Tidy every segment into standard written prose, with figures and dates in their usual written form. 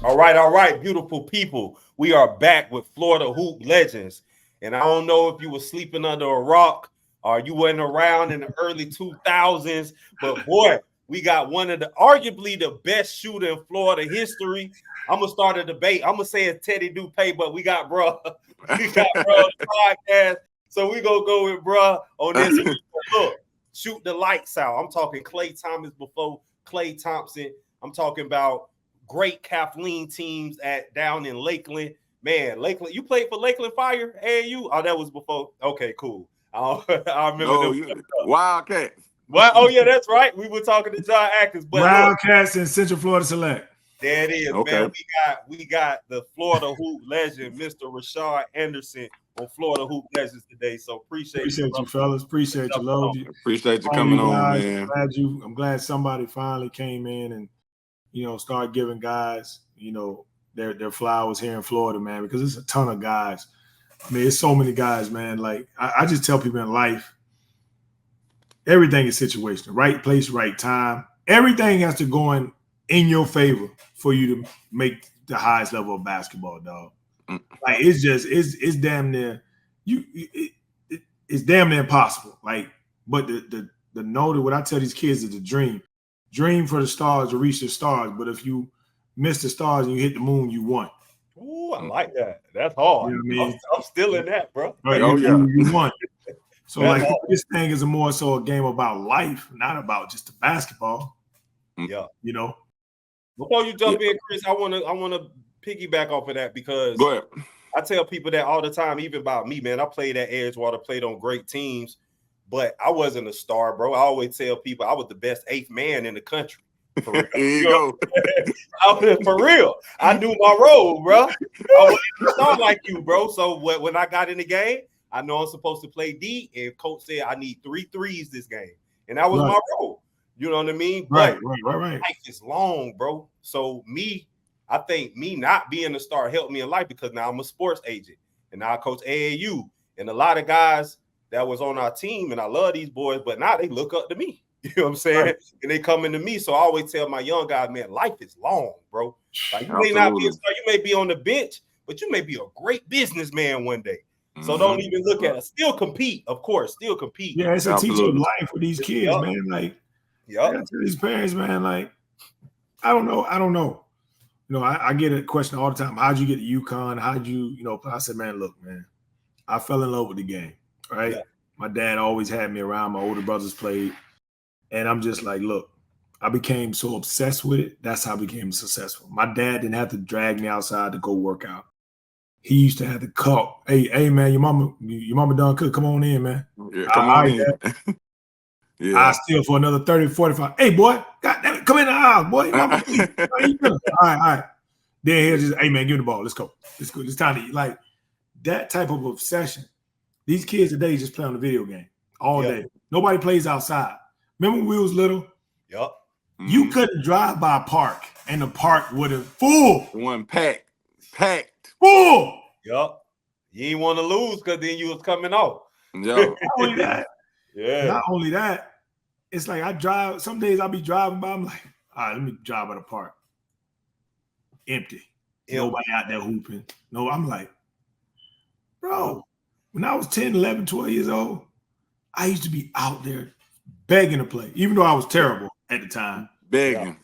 all right, beautiful people. We are back with Florida Hoop Legends. And I don't know if you were sleeping under a rock or you weren't around in the early 2000s, but boy, we got one of the arguably the best shooter in Florida history. I'm gonna start a debate. I'm gonna say it's Teddy Dupay, but we got bro on the podcast. So we gonna go with bro on this. Look, shoot the lights out. I'm talking Klay Thomas before Klay Thompson. I'm talking about great Kathleen teams down in Lakeland. Man, Lakeland, you played for Lakeland Fire, AAU? Oh, that was before. Okay, cool. I remember. Wildcats. Well, oh yeah, that's right. We were talking to John Atkins, but Wildcats and Central Florida Select. There it is, man. We got the Florida Hoop legend, Mr. Rashad Anderson, on Florida Hoop Legends today. So appreciate you, fellas. Appreciate you, love you. Appreciate you coming on, man. I'm glad somebody finally came in and start giving guys their flowers here in Florida, man, because there's a ton of guys. I mean, it's so many guys, man. Like I just tell people in life, everything is situational. Right place, right time. Everything has to go in your favor for you to make the highest level of basketball, dog. Like it's damn near it's damn near impossible. Like, but the note of what I tell these kids is the dream for the stars to reach the stars. But if you miss the stars and you hit the moon, you won. Ooh, I like that. That's hard. You know what I mean? I'm still in that, bro. Right, you won. So like this thing is more so a game about life, not about just the basketball. Yeah. Before you jump in, Chris, I wanna piggyback off of that because go ahead. I tell people that all the time, even about me, man. I played at Edgewater, played on great teams, but I wasn't a star, bro. I always tell people I was the best 8th man in the country. For real. Here you go. For real. I knew my role, bro. I wasn't a star like you, bro. So when I got in the game, I know I'm supposed to play D, and coach said I need 3 threes this game, and that was my role. You know what I mean? Right. Life is long, bro. So I think me not being a star helped me in life because now I'm a sports agent and now I coach AAU. And a lot of guys that was on our team, and I love these boys, but now they look up to me. You know what I'm saying? Right. And they coming to me. So I always tell my young guys, man, life is long, bro. Like you may not be a star, you may be on the bench, but you may be a great businessman one day. So don't even look at it. Still compete, of course. Still compete. Yeah, it's a teacher of life for these kids, man. Like, to these parents, man, like, I don't know. I get a question all the time. How'd you get to UConn? How'd you, I said, man, look, man, I fell in love with the game, right? Yeah. My dad always had me around. My older brothers played. And I'm just like, look, I became so obsessed with it. That's how I became successful. My dad didn't have to drag me outside to go work out. He used to have to call, hey, man, your mama done cook. Come on in, man. Yeah, come on in. Yeah. I steal for another 30, 45. Hey, boy, God damn it, come in the house, boy. Mama, all right. Then he'll just, hey, man, give me the ball. Let's go. It's time to eat. Like, that type of obsession. These kids today just play on the video game all day. Nobody plays outside. Remember when we was little? Yep. You couldn't drive by a park, and the park would have full. One packed. Full. Yep. You ain't want to lose because then you was coming off. Yeah. Not only that. Yeah. Not only that, it's like I drive. Some days I'll be driving by. I'm like, all right, let me drive by the park. Empty. Nobody out there hooping. No, I'm like, bro, when I was 10, 11, 12 years old, I used to be out there begging to play, even though I was terrible at the time. Begging.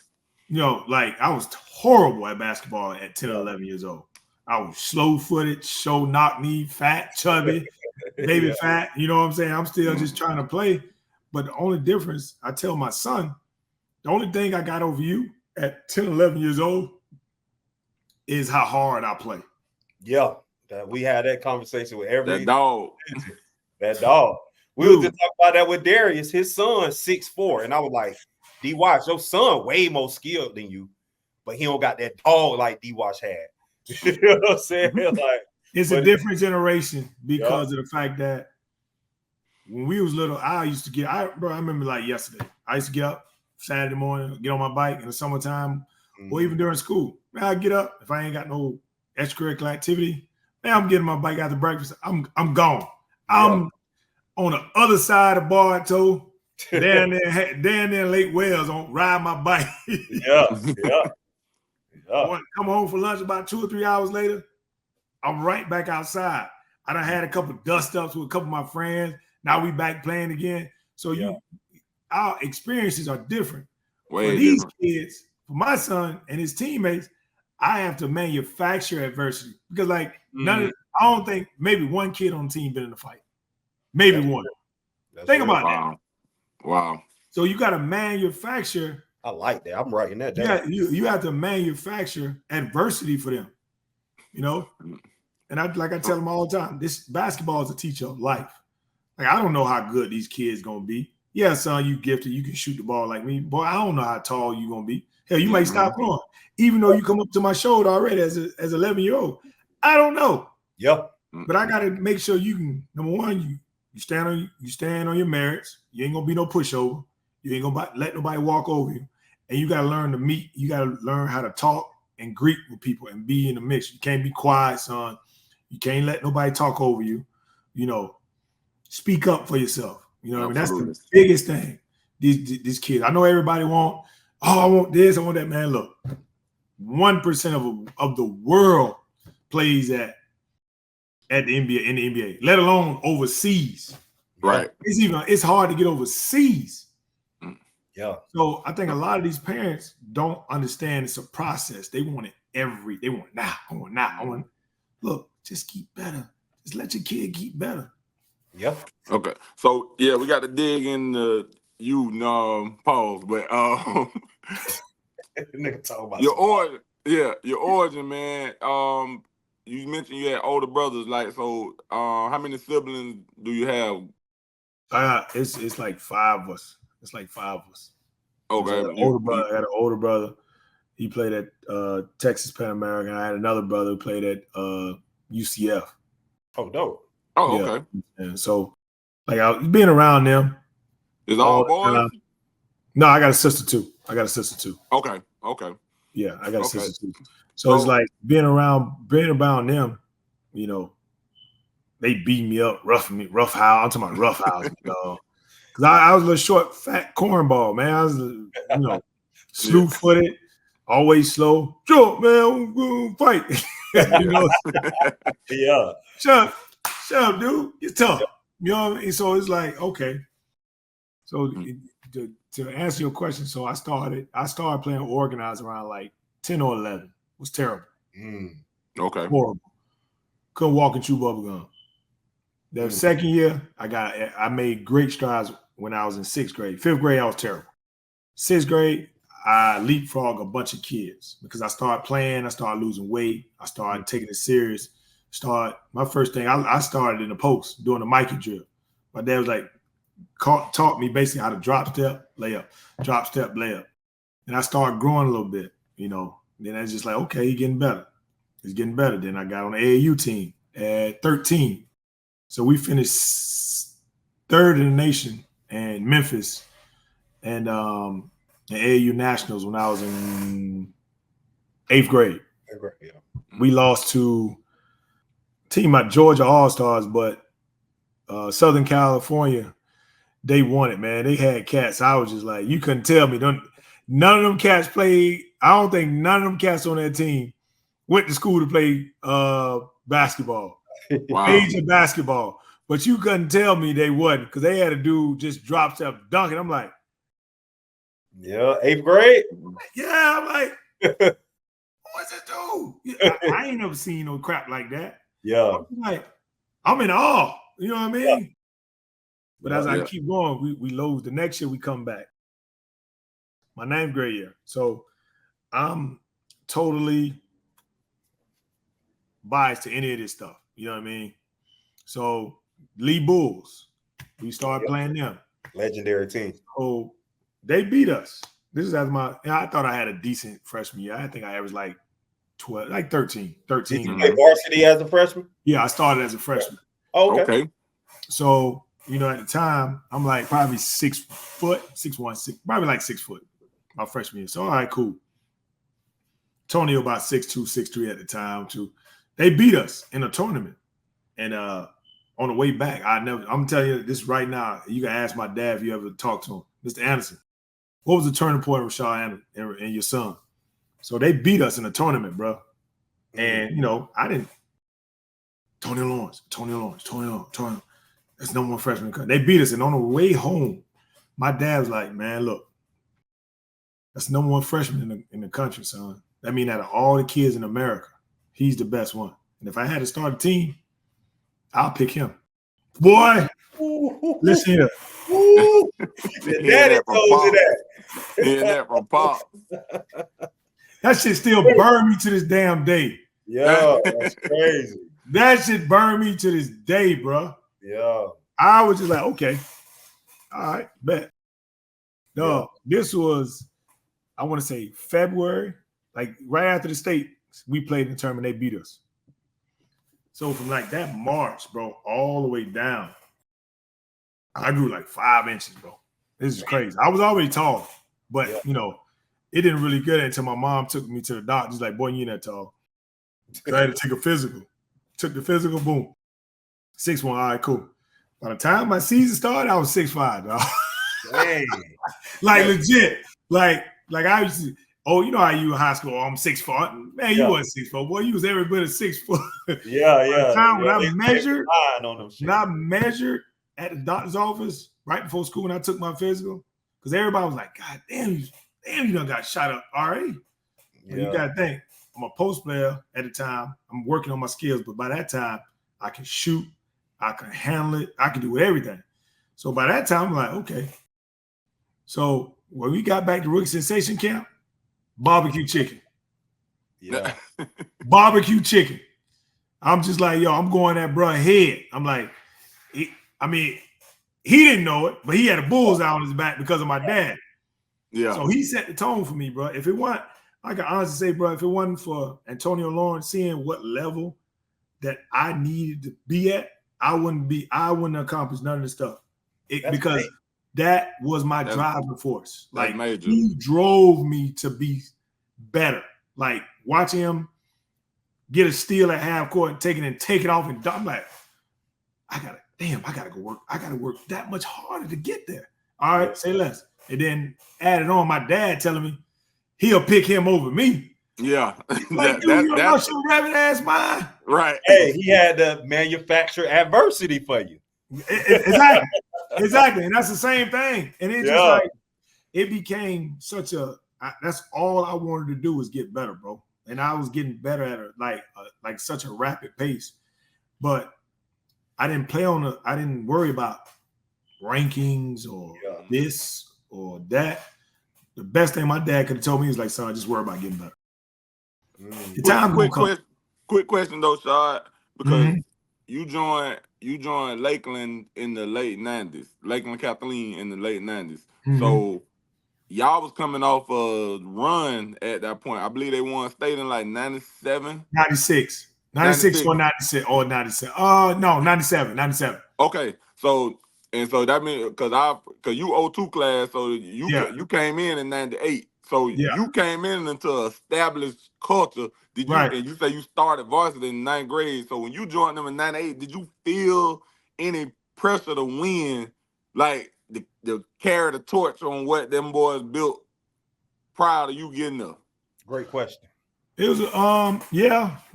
Like I was horrible at basketball at 10 or 11 years old. I was slow-footed, knock-knee, fat, chubby, baby fat. You know what I'm saying? I'm still just trying to play. But the only difference, I tell my son, the only thing I got over you at 10, 11 years old is how hard I play. Yeah. We had that conversation with every that dog. We were just talking about that with Darius. His son's 6'4", and I was like, D-Watch, your son way more skilled than you, but he don't got that dog like D-Watch had. You know what I'm saying? Like, it's a different generation because of the fact that when we was little, I remember like yesterday. I used to get up Saturday morning, get on my bike in the summertime, or even during school. Man, I get up if I ain't got no extracurricular activity. Man, I'm getting my bike after breakfast. I'm gone. I'm on the other side of Bartow, down there in Lake Wales, on ride my bike. Yeah. Come home for lunch about 2 or 3 hours later, I'm right back outside. I done had a couple dust ups with a couple of my friends. Now we back playing again. So our experiences are different. Way for these different. kids, for my son and his teammates, I have to manufacture adversity because, like, I don't think maybe one kid on the team been in a fight. Maybe one. Think about that. Wow. So you got to manufacture. I like that. I'm writing that down. Yeah, you have to manufacture adversity for them, you know. And I tell them all the time, this basketball is a teacher of life. Like, I don't know how good these kids gonna be. Yeah, son, you gifted. You can shoot the ball like me. Boy, I don't know how tall you gonna be. Hell, you might stop throwing. Even though you come up to my shoulder already as 11-year-old. I don't know. Yep. But I gotta make sure you can, number one, you stand on your merits. You ain't gonna be no pushover. You ain't gonna let nobody walk over you. And you gotta learn to meet, you gotta learn how to talk and greet with people and be in the mix. You can't be quiet, son. You can't let nobody talk over you. You know, speak up for yourself. You know what I mean? That's the biggest thing. These kids. I know everybody I want this, I want that. Man, look, 1% of the world plays at the NBA, in the NBA, let alone overseas. Right. It's hard to get overseas. Yeah. So I think a lot of these parents don't understand it's a process. They want it they want it now. I want now. Look, just keep better. Just let your kid keep better. Yep. Okay. So yeah, we got to dig into pause, but nigga talking about your origin. Yeah, your origin, man. You mentioned you had older brothers, like, so how many siblings do you have? It's like 5 of us. It's like 5 of us. Okay. I had an older brother. He played at Texas Pan American. I had another brother who played at UCF. Oh, dope. Oh, yeah. Okay. And so, like, being around them. Is all boys? No, I got a sister too. Okay. Yeah, I got a sister too. So it's like being around them, you know, they beat me up, rough house. I'm talking about rough house, because I was a little short, fat cornball, man. I was, slew-footed, always slow. Sure, man, we'll fight. Yeah. Shut up, dude. It's tough. You know what I mean? So it's like, okay. So to answer your question, so I started playing organized around like 10 or 11. It was terrible. Okay. Horrible. Couldn't walk and chew bubble gum. The second year, I made great strides when I was in 6th grade. 5th grade, I was terrible. 6th grade, I leapfrogged a bunch of kids because I started playing. I started losing weight. I started taking it serious. My first thing, I started in the post doing the Mikey drill. My dad was like, taught me basically how to drop step, layup. And I started growing a little bit, Then I was just like, okay, he's getting better. Then I got on the AAU team at 13. So we finished 3rd in the nation in Memphis and the AAU Nationals when I was in 8th grade. Yeah. We lost to team at Georgia All-Stars, but Southern California, they won it, man. They had cats. I was just like, you couldn't tell me. None of them cats played. I don't think none of them cats on that team went to school to play basketball. Wow. Major basketball. But you couldn't tell me they wasn't because they had a dude just drop step dunking. I'm like, yeah, 8th grade? Yeah, I'm like, what's this dude? I ain't never seen no crap like that. Yeah. I'm in awe. You know what I mean? Yeah. But as I keep going, we lose. The next year we come back. My 9th grade year. So I'm totally biased to any of this stuff. You know what I mean? So Lee Bulls, we started playing them. Legendary team. So they beat us. This is I thought I had a decent freshman year. I think I averaged like 12, like 13. Did you play varsity as a freshman? Yeah, I started as a freshman. Oh, okay. So, at the time, I'm like probably 6 foot, 6'1", probably like 6 foot my freshman year. So, all right, cool. Tony about 6'2", 6'3" at the time too. They beat us in a tournament. And on the way back, I'm telling you this right now. You can ask my dad if you ever talked to him, Mr. Anderson. What was the turning point of Rashad Anderson and your son? So they beat us in a tournament, bro. And you know, I didn't. Tony Lawrence. That's number one freshman. They beat us, and on the way home, my dad was like, "Man, look, that's number one freshman in the country, son. That means out of all the kids in America, he's the best one. And if I had to start a team, I'll pick him." Boy, listen here. Daddy told you that. Hearing that from Pop. That shit still burn me to this damn day. Yeah, that's crazy. That shit burn me to this day, bro. Yeah. I was just like, okay, all right, bet. No, This was, I want to say February, like right after the state, we played in the tournament, they beat us. So from like that March, bro, all the way down, I grew like 5 inches, bro. This is crazy. I was already tall, but you know, it didn't really get it until my mom took me to the doctor. She's like, boy, you ain't that tall. So I had to take a physical. Took the physical, boom. 6'1", all right, cool. By the time my season started, I was 6'5", dog. Dang. Like legit. Like I used to, oh, you know how you in high school, I'm 6 foot. Man, you wasn't 6 foot. Boy, you was every bit of 6 foot. Yeah. By the time when I measured at the doctor's office right before school when I took my physical, because everybody was like, God damn, you done got shot up already. Yeah. You got to think, I'm a post player at the time. I'm working on my skills, but by that time, I can shoot, I can handle it, I can do everything. So by that time, I'm like, okay. So when we got back to rookie sensation camp, barbecue chicken. Yeah. Barbecue chicken. I'm just like, yo, I'm going at bruh head. I'm like, he didn't know it, but he had a bullseye on his back because of my dad. Yeah. So he set the tone for me, bro. If it wasn't, I can honestly say, bro, if it wasn't for Antonio Lawrence seeing what level that I needed to be at, I wouldn't accomplish none of this stuff. Because that was my driving force. Like he drove me to be better. Like watching him get a steal at half court and take it off, and I'm like, I gotta go work. I gotta work that much harder to get there. All right, say less. And then added on my dad telling me he'll pick him over me. Yeah. Like, dude, you don't know your rabbit ass mind. Right. Hey, he had to manufacture adversity for you. Exactly. And that's the same thing. And it just like, it became such that's all I wanted to do was get better, bro. And I was getting better at like such a rapid pace. But I didn't worry about rankings or this or that. The best thing my dad could have told me is like, son, just worry about getting better. Quick question though, Shad, because you joined Lakeland in the late 90s, Lakeland Kathleen in the late 90s. So y'all was coming off a run at that point. I believe they won state in like 97. 96 or 96 or 97. No, 97. Okay. So that means because you 02 class, so you came in 98. So you came in into established culture. Did you? And you say you started varsity in 9th grade. So when you joined them in 98, did you feel any pressure to win, like the carry the torch on what them boys built prior to you getting there? Great question. It was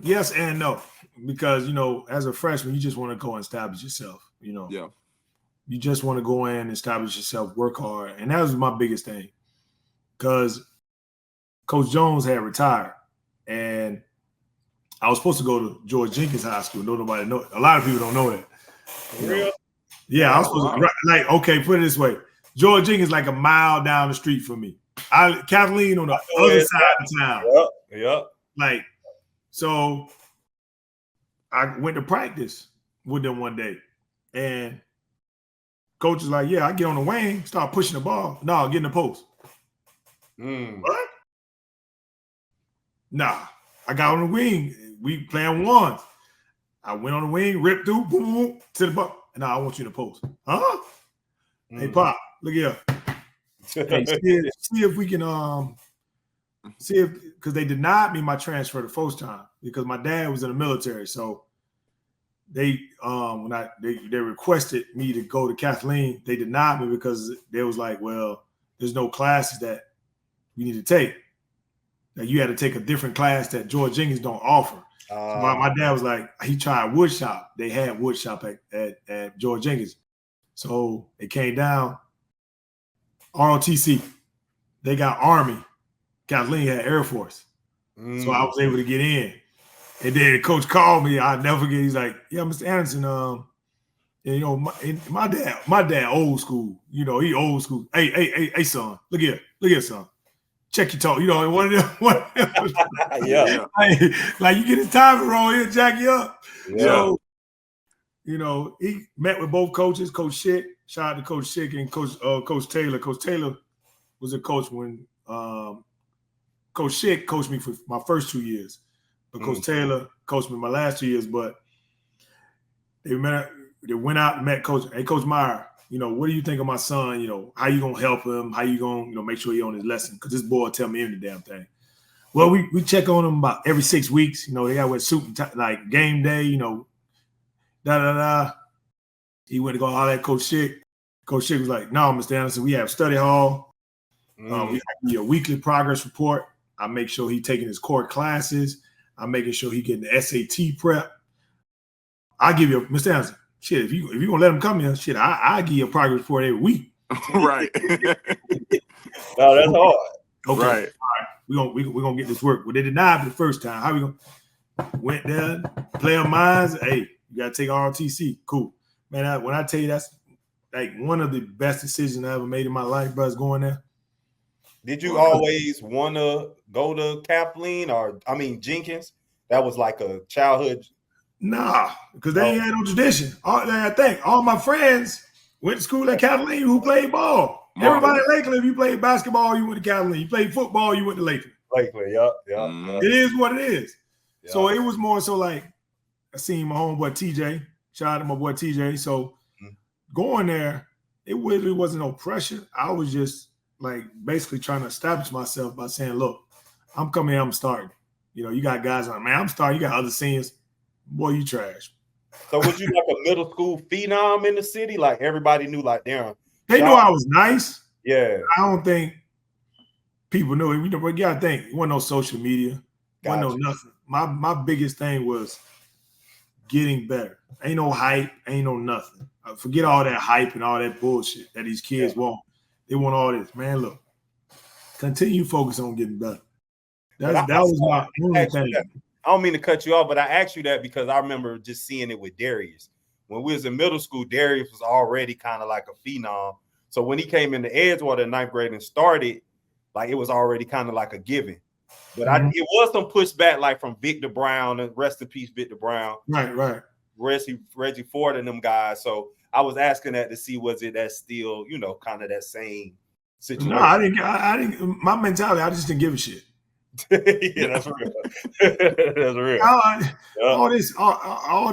yes and no, because you know, as a freshman, you just want to go and establish yourself. You know, you just want to go in and establish yourself, work hard, and that was my biggest thing. Because Coach Jones had retired, and I was supposed to go to George Jenkins High School. Nobody know. A lot of people don't know that. For real? Yeah, I was supposed to. Okay, put it this way: George Jenkins like a mile down the street from me. Kathleen on the other side of town. Yep. Like, so I went to practice with them one day, and coach is like, "Yeah, I get on the wing, start pushing the ball. No, get in the post." What? Nah, I got on the wing. We playing ones. I went on the wing, ripped through, boom, boom, to the ball. Nah, I want you in the post. Huh? Hey, Pop, look here. Hey, see if we can because they denied me my transfer the first time because my dad was in the military. So they when they requested me to go to Kathleen, they denied me because they was like, well, there's no classes that we need to take. that you had to take a different class that George Jenkins don't offer. So my dad was like, he tried wood shop. They had wood shop at George Jenkins. So it came down, ROTC. They got Army. Kathleen had Air Force. So I was able to get in. And then the coach called me. I'll never forget. He's like, yeah, Mr. Anderson, and, you know, my dad old school. You know, he old school. Hey, son, look here, son. Check your talk. You know, one of them yeah. Like you get his timing wrong, he'll jack you up. Yeah. So, you know, he met with both coaches, Coach Schick. Shout out to Coach Schick and Coach Taylor. Coach Taylor was a coach when Coach Schick coached me for my first 2 years. But Coach Taylor coached me my last 2 years. But they went out and met Coach. Hey, Coach Meyer, you know, what do you think of my son? You know, how you gonna help him? How you gonna, you know, make sure he on his lesson? Because this boy tell me every damn thing. Well, we check on him about every 6 weeks. You know, they got to wear suit and like game day. You know, He went to go holler at Coach Schick. Coach Schick was like, "No, Mr. Anderson, we have study hall. We have a weekly progress report. I make sure he taking his core classes. I'm making sure he getting the SAT prep. I give you, Mr. Anderson, shit, if you gonna let him come here, shit, I give you a progress report every week." Right. No, that's hard. Okay. Right. All right. We're gonna get this work. Well, they denied me the first time. How we gonna went there, play on minds? Hey, you gotta take ROTC. Cool. Man, when I tell you that's like one of the best decisions I ever made in my life, bro, is going there. Did you always want to go to Kathleen Jenkins? That was like a childhood. Nah, because they ain't had no tradition. I think all my friends went to school at Kathleen who played ball. Everybody in Lakeland, if you played basketball, you went to Kathleen. You played football, you went to Lakeland. Yeah. It is what it is. Yeah. So it was more so like I seen my homeboy TJ. Shout out to my boy TJ. So going there, it really wasn't no pressure. I was just like basically trying to establish myself by saying, look, I'm coming here, I'm starting. You know, you got guys like, man, I'm starting. You got other seniors. Boy, you trash. So was you like a middle school phenom in the city? Like everybody knew, like, damn. They knew I was nice. Yeah. I don't think people knew it. You got to think, it wasn't no social media. Wasn't no nothing. My biggest thing was getting better. Ain't no hype. Ain't no nothing. Forget all that hype and all that bullshit that these kids want. They want all this. Man, look, continue focus on getting better. That was my only thing. I don't mean to cut you off, but I asked you that because I remember just seeing it with Darius. When we was in middle school, Darius was already kind of like a phenom. So when he came into Edgewater in 9th grade and started, like it was already kind of like a given. But it was some pushback, like from Victor Brown, and rest in peace, Victor Brown. Right. Reggie Ford and them guys. So I was asking that to see, was it that still, you know, kind of that same situation? No, I didn't. My mentality, I just didn't give a shit. Yeah, that's real. That's real. All this. Oh,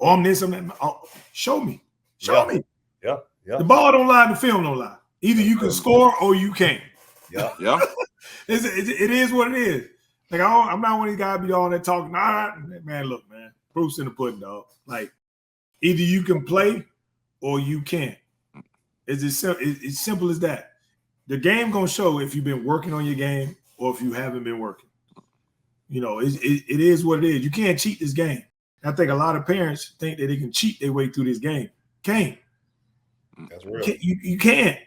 I'm this. I'm that. Show me. Me. Yeah. The ball don't lie, the film don't lie. Either you can score or you can't. Yeah. It is what it is. Like I'm not one of these guys be all that talking. Nah, man, look, man. Proof's in the pudding, dog. Like either you can play or you can't. It's simple as that. The game gonna show if you've been working on your game or if you haven't been working. You know, it is what it is. You can't cheat this game. I think a lot of parents think that they can cheat their way through this game. Can't. That's real. You can't.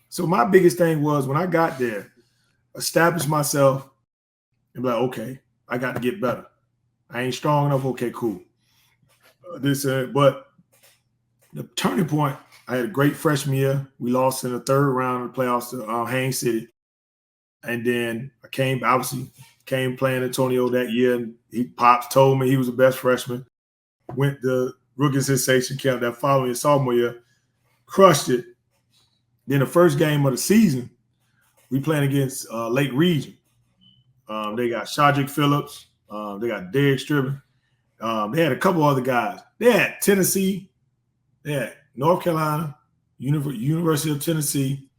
So my biggest thing was when I got there, establish myself and be like, okay, I got to get better. I ain't strong enough. Okay, cool. But the turning point, I had a great freshman year. We lost in the 3rd round of the playoffs to Haines City. And then I came playing Antonio that year. And Pops told me he was the best freshman. Went to rookie sensation camp that following sophomore year. Crushed it. Then the first game of the season, we playing against Lake Region. They got Shadrick Phillips. They got Derek Stribbin. They had a couple other guys. They had Tennessee. They had North Carolina, University of Tennessee.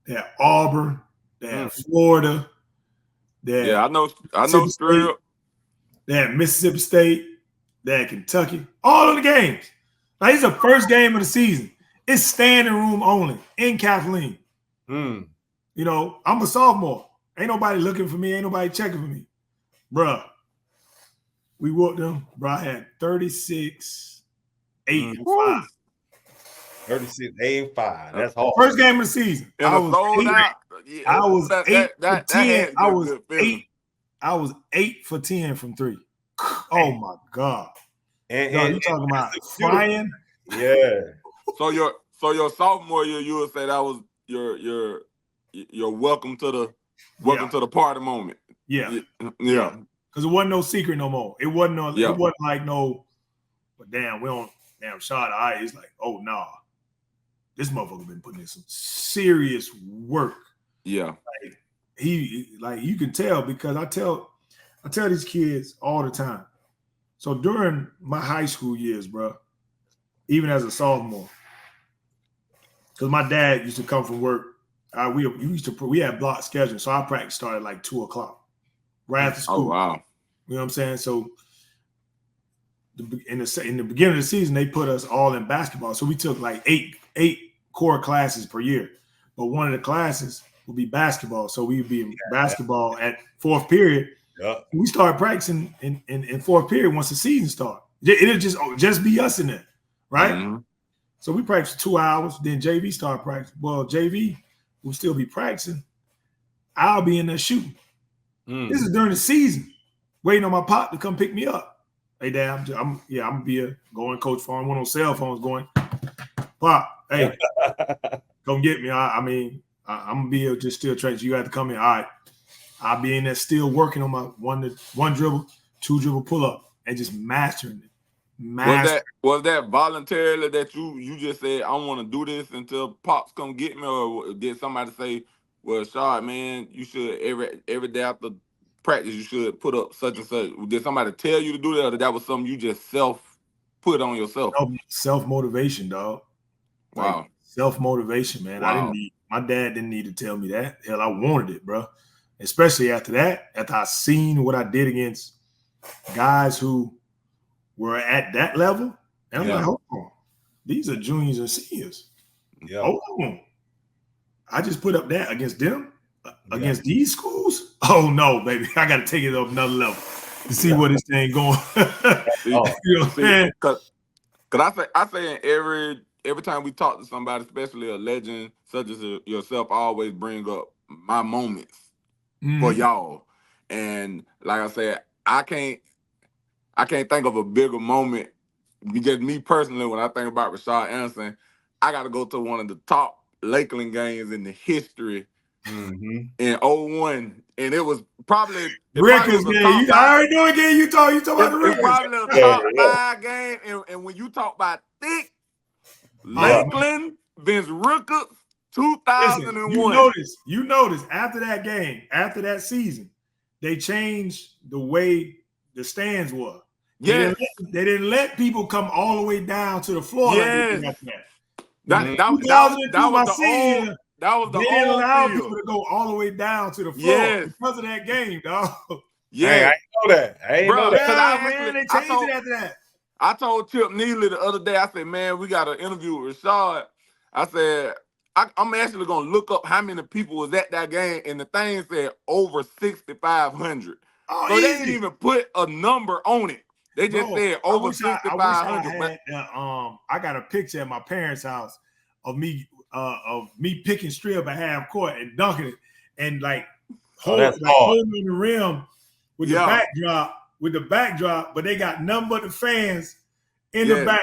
They had Auburn. They had Florida. They had I know State. They had Mississippi State. They had Kentucky. All of the games. Now, it's the first game of the season. It's standing room only in Kathleen. You know, I'm a sophomore. Ain't nobody looking for me. Ain't nobody checking for me. Bruh, we whooped them. Bro, I had 36, 8, and 5. 36, 8, and 5. That's hard. First game of the season. And I was sold out. Yeah, I was 8 for 10. I was 8 for 10 from 3. Oh my God. And you talking about frying? Yeah. So your sophomore year, you would say that was your welcome to the party moment. Yeah. Because it wasn't no secret no more. It wasn't it wasn't like no, but damn, shot eye. It's like, oh nah. This motherfucker been putting in some serious work. Yeah. Like you can tell, because I tell these kids all the time. So during my high school years, bro, even as a sophomore, because my dad used to come from work, we had block scheduling, so our practice started like 2:00 right after school. Oh wow! You know what I'm saying? So in the beginning of the season, they put us all in basketball. So we took like eight core classes per year, but one of the classes would be basketball. So we'd be in basketball at fourth period. Yeah. We started practicing in fourth period once the season started. It'll just be us in there, right? Mm-hmm. So we practiced 2 hours. Then JV started practicing. Well, JV will still be practicing. I'll be in there shooting. This is during the season, waiting on my pop to come pick me up. Hey, Dad, I'm gonna be a going coach phone. One of those cell phones going. Pop, hey, come get me. I'm gonna be just still training. You have to come in. All right. I'll be in there still working on my one dribble, 2 dribble pull up, and just mastering it. Was that voluntarily that you just said, I want to do this until Pops come get me, or did somebody say, well, Shard, man, you should every day after practice you should put up such and such? Did somebody tell you to do that, or that was something you just put on yourself? Self-motivation, dog. Wow. Like, self-motivation, man. Wow. My dad didn't need to tell me that. Hell, I wanted it, bro. Especially after I seen what I did against guys who were at that level. And I'm like, hold on. These are juniors and seniors. Yeah. Hold on. I just put up that against them, against these schools. Oh no, baby. I got to take it up another level to see where this thing going. You know what I'm saying? Because I say every time we talk to somebody, especially a legend such as yourself, I always bring up my moments for y'all. And like I said, I can't think of a bigger moment, because me personally, when I think about Rashad Anderson, I got to go to one of the top Lakeland games in the history in 01. And it was probably Rickers game. I already know again. You talk about the Rickers. It's probably a top 5 game. And when you talk about thick, Lakeland, Vince Rickers, 2001. Listen, you notice after that game, after that season, they changed the way the stands were. Yeah, they didn't let people come all the way down to the floor. Yeah, like that was the they didn't allow field. people to go all the way down to the floor because of that game, dog. Yeah, hey, I ain't know that. I ain't know that. Man, they changed it after that. I told Chip Neely the other day, I said, man, we got an interview with Rashad. I said, I'm actually going to look up how many people was at that game, and the thing said over 6,500. So they didn't even put a number on it. They just said over 6,500. I got a picture at my parents' house of me picking strip at half court and dunking it, and holding the rim with the backdrop, but they got none but the fans in the back,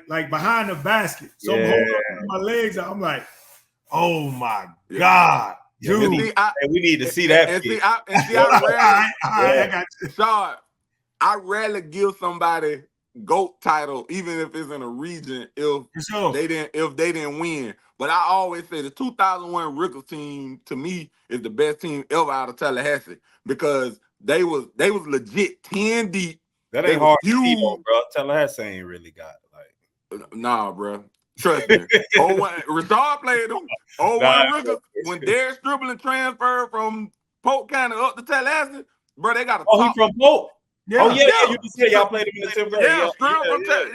like behind the basket. So I'm holding up my legs. I'm like, oh my God. Dude, we need to see that. I got you. Shard, I rarely give somebody GOAT title, even if it's in a region, if they didn't win. But I always say the 2001 Rickers team to me is the best team ever out of Tallahassee, because they was legit 10 deep. That ain't hard to see, bro. Tallahassee ain't really got nah, bro. Trust me. Rashad played them. Rickers, when Darius Stribling transferred from Polk County up to Tallahassee, bro, they got a top. He from Polk? Yeah. Oh yeah. You just said y'all played him in the 10th grade.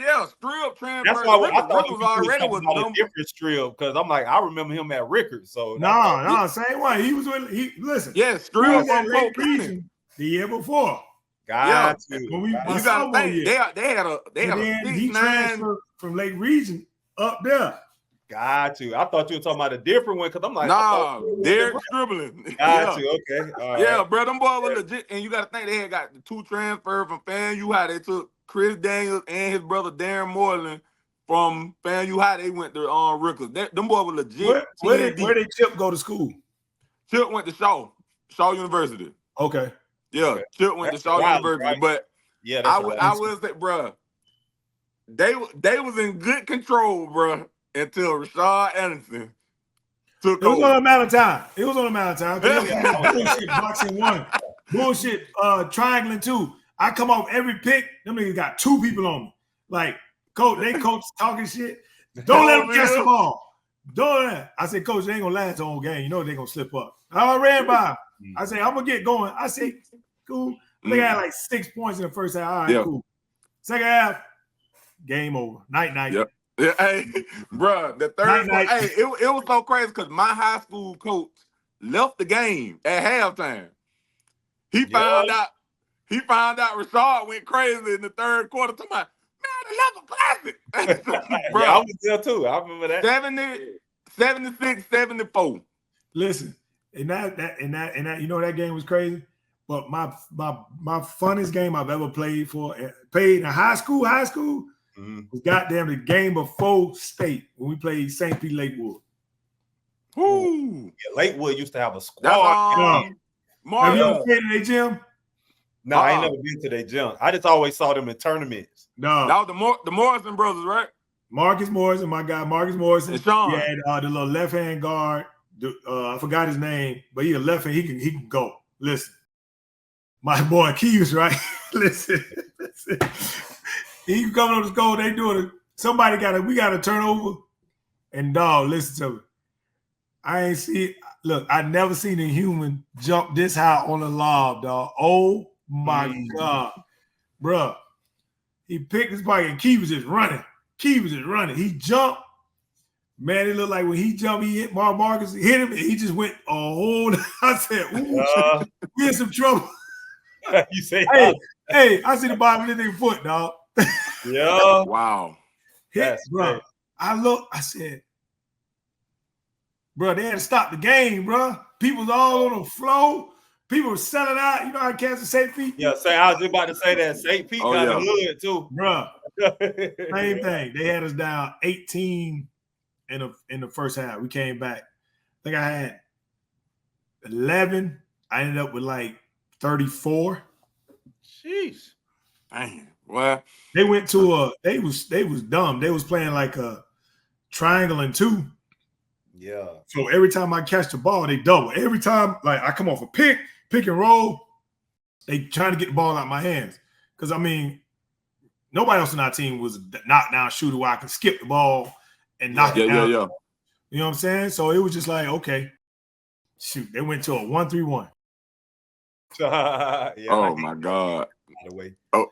Yeah, Strip transfer. That's why I thought Rickers already was a different Strip because I'm like I remember him at Rickers. So no, same way. He was with listen. Yeah, Strip from Lake Region the year before. Got you. When you got to think they had a 6'9". He transferred from Lake Region up there. Got you. I thought you were talking about a different one because I'm like, nah, Derek Stribbling. Got you. Okay. All bro, them boys were legit. And you got to think they had got the 2 transfers from FAMU High. They took Chris Daniels and his brother Darren Moreland from FAMU High. They went to Rickers. Them boys were legit. Where did Chip go to school? Chip went to Shaw University. Okay. Yeah, okay. Chip went to Shaw University. Right? But yeah, I would say, bro, they was in good control, bro, until Rashad Anderson took over. It was on a matter of time. Bullshit boxing 1. Bullshit triangling 2. I come off every pick. Them niggas got 2 people on me. Like, coach talking shit. Don't let them catch the ball. Don't let. I said, coach, they ain't gonna last the whole game. You know they gonna slip up. I ran by. I said, I'm gonna get going. I said, cool. They had like 6 points in the first half. All right, cool. Second half, game over. Night. Yep. Yeah, hey, bro, the third night. Hey, it was so crazy because my high school coach left the game at halftime. He found out Rashad went crazy in the third quarter. Talking about, man, the level classic. Bro, I was there too. I remember that. 76, 74. Listen, and that you know that game was crazy. But my funnest game I've ever played in high school. Was goddamn the game before state when we played St. Pete Lakewood. Ooh. Yeah, Lakewood used to have a squad. Have you ever played in their gym? No, I ain't never been to their gym. I just always saw them in tournaments. No. That was the Morrison brothers, right? Marcus Morrison, my guy, Marcus Morrison. And Sean. He had the little left-hand guard. I forgot his name, but he a left hand. He can go. Listen. My boy Keys, right? Listen. He coming on the goal. They doing it. We got a turnover. And dog, listen to me. I never seen a human jump this high on a lob, dog. Oh my God. Bruh. He picked his pocket and Key was just running. He jumped. Man, it looked like when he jumped, he hit Marcus, hit him, and he just went a whole. I said, ooh, we in some trouble. You say, hey, I see the bottom of this foot, dog. Yeah. Wow. Bro. I said, bro, they had to stop the game, bro. People's all on the floor. People were selling out. You know how Kansas St. Pete? Yeah, I was just about to say that. St. Pete got a hood, too. Bro, same thing. They had us down 18 in the first half. We came back. I think I had 11. I ended up with like 34. Jeez. Dang. Well, they went to they was dumb. They was playing like a triangle and 2. Yeah. So every time I catch the ball, they double. Every time, like I come off a pick and roll, they trying to get the ball out of my hands. Because I mean, nobody else in our team was a knockdown shooter where I can skip the ball and knock it down. Yeah. You know what I'm saying? So it was just like, okay, shoot. They went to a 1-3-1. Yeah, oh my God. By the way. Oh.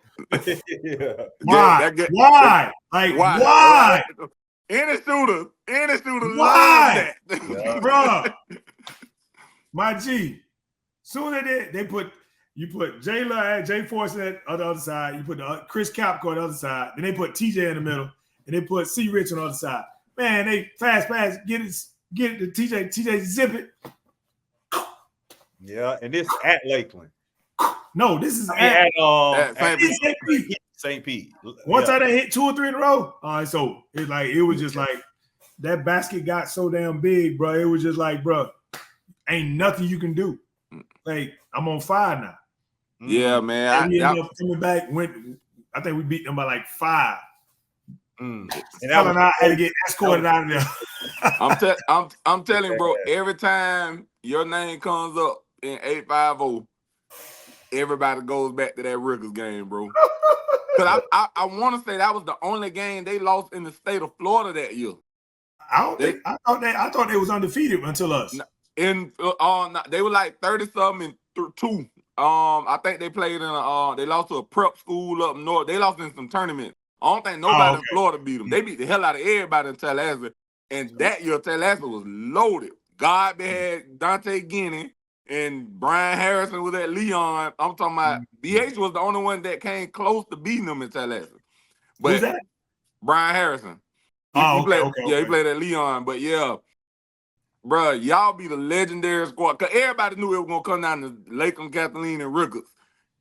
Yeah. Why? Like why? Any shooter why? Love that. Yeah. Bro. My G. Soon as they put Jay Force on the other side, you put Chris Capco on the other side, then they put TJ in the middle, and they put C Rich on the other side. Man, they fast pass, get it to TJ zip it. Yeah, and this at Lakeland. No, this is at St. Pete. Once I done hit 2 or 3 in a row, all right, so it was just like that basket got so damn big, bro. It was just like, bro, ain't nothing you can do. Like, I'm on 5 now. Yeah, man. And we ended up coming back. I think we beat them by like 5. And I had to get escorted out of there. I'm telling you, bro, every time your name comes up in 850, everybody goes back to that Rickers game, bro. Because I want to say that was the only game they lost in the state of Florida that year. I thought they was undefeated until us. They were like 30-something and 2. I think they played in they lost to a prep school up north. They lost in some tournaments. I don't think nobody in Florida beat them. They beat the hell out of everybody in Tallahassee. And that year, Tallahassee was loaded. Godby had Dante Guinea, and Brian Harrison was at Leon. I'm talking about BH was the only one that came close to beating them in Tallahassee. But who's that? Brian Harrison. He played at Leon. But yeah, bro, y'all be the legendary squad. Because everybody knew it was going to come down to Latham, Kathleen, and Ricketts.